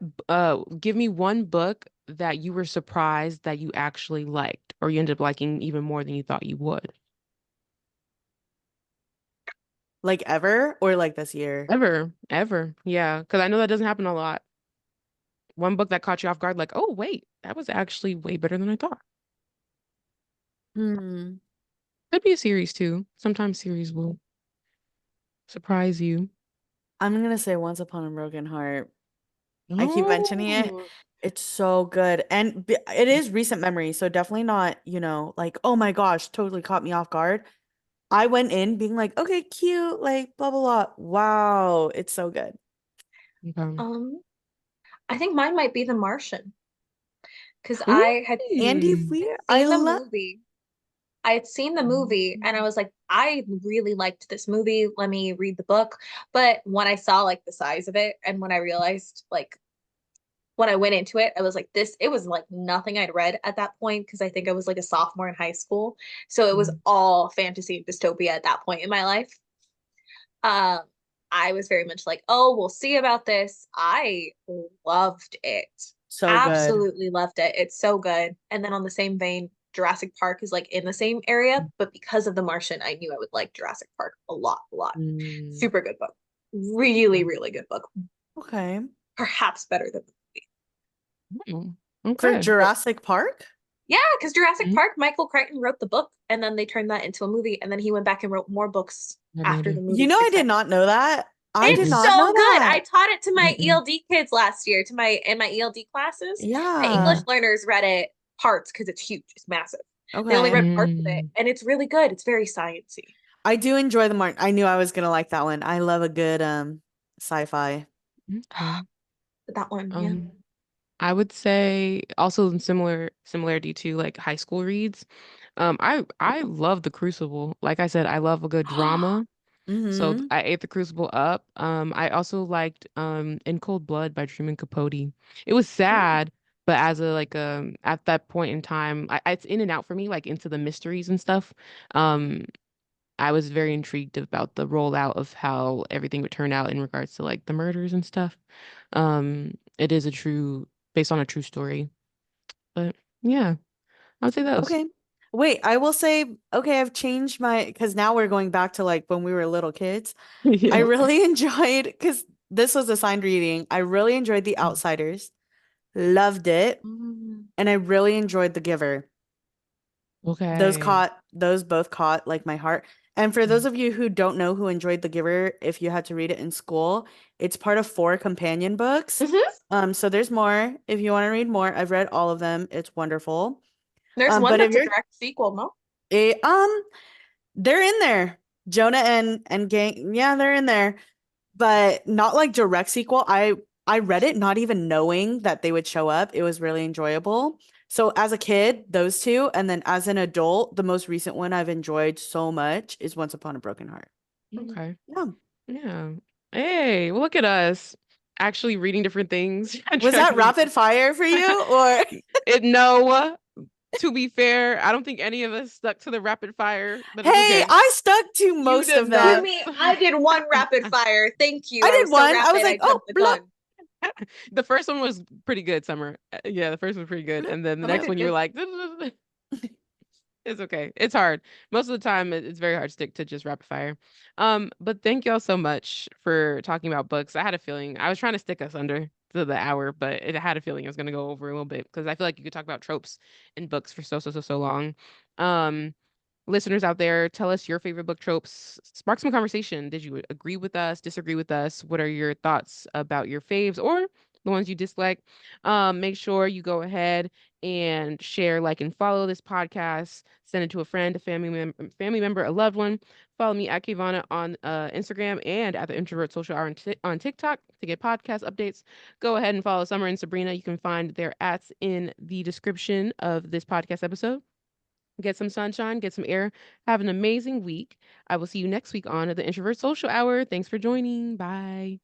give me one book that you were surprised that you actually liked or you ended up liking even more than you thought you would. Like ever or like this year? Ever, ever. Yeah, because I know that doesn't happen a lot. One book that caught you off guard, like, oh wait, that was actually way better than I thought. Hmm. Could be a series too. Sometimes series will surprise you. I'm gonna say Once Upon a Broken Heart. I keep mentioning it. Oh, It's so good. And it is recent memory, so definitely not, like, oh my gosh, totally caught me off guard. I went in being like, okay, cute, like blah blah blah. Wow, it's so good. okay. Um, I think mine might be The Martian because Andy Hmm. Weir, I seen the love. movie. I had seen the movie and I was like, I really liked this movie. Let me read the book. But when I saw like the size of it and when I realized like when I went into it, I was like, it was like nothing I'd read at that point because I think I was like a sophomore in high school. So it was all fantasy and dystopia at that point in my life. I was very much like, oh, we'll see about this. I loved it. So good. Absolutely loved it. It's so good. And then on the same vein, Jurassic Park is like in the same area, but because of The Martian, I knew I would like Jurassic Park a lot, a lot. Mm, Super good book. Really, really good book. Okay. Perhaps better than the movie. mm, For okay. Jurassic Park? Yeah, because Jurassic Mm, Park, Michael Crichton wrote the book and then they turned that into a movie. And then he went back and wrote more books I had no after idea. the You movie know, I success. did not know that. I did It's Mm-mm, not so know good. I that. taught it to my mm-mm. ELD kids last year, to my in my ELD classes. My English Yeah. learners read it parts because it's huge, it's massive. They only Okay. read parts of it, Mm, and it's really good. It's very sciencey. I do enjoy the Martin. I knew I was gonna like that one. I love a good sci-fi. okay. That one, yeah. Um, I would say also in similarity to like high school reads. I love The Crucible. Like I said, I love a good drama. So Mm-hmm. I ate The Crucible up. I also liked In Cold Blood by Truman Capote. It was sad, but as a like at that point in time, it's in and out for me, like into the mysteries and stuff. Um, I was very intrigued about the rollout of how everything would turn out in regards to like the murders and stuff. It is a true based on a true story. But yeah, I would say those. Okay. Wait, I will say, okay, I've changed my, because now we're going back to like when we were little kids. I Yeah. really enjoyed, because this was assigned reading. I really enjoyed The Outsiders, loved it, Mm. and I really enjoyed The Giver. Okay. Those both caught like my heart. And for those of you who don't know who enjoyed The Giver, if you had to read it in school, it's part of 4 companion books. Mhm. So there's more if you want to read more. I've read all of them. It's wonderful. There's one But if that's a you're direct sequel, no? eh, they're in there. Jonah and gang, yeah, they're in there. But not like direct sequel. I read it not even knowing that they would show up. It was really enjoyable. So as a kid, those two, and then as an adult, the most recent one I've enjoyed so much is Once Upon a Broken Heart. Mhm. Okay. Yeah. Yeah. Hey, look at us actually reading different things. Was that Trying rapid fire for you or no, to be fair, I don't think any of us stuck to the rapid fire, but it's Hey, okay. I stuck to You most did of You not. them. mean I did one rapid fire. Thank you. I I did was so one. I was rapid, like, I oh, jumped the blah. gun. The first one was pretty good, Summer. Yeah, the first one was pretty good. Bloop. And then the Summer next Okay. did one you were good. like, it's okay. It's hard. Most of the time, it's very hard to stick to just rapid fire. But thank y'all so much for talking about books. I had a feeling I was trying to stick us under to the hour, but it had a feeling it was going to go over a little bit because I feel like you could talk about tropes in books for so long. Um, Listeners out there, tell us your favorite book tropes. Spark some conversation. Did you agree with us, disagree with us? What are your thoughts about your faves or the ones you dislike? Make sure you go ahead and share, like, and follow this podcast. Send it to a friend, a family member, a loved one. Follow me at KaVonna on Instagram and at the Introvert Social Hour on TikTok to get podcast updates. Go ahead and follow Summer and Sabrina. You can find their ats in the description of this podcast episode. Get some sunshine, get some air. Have an amazing week. I will see you next week on the Introvert Social Hour. Thanks for joining. Bye.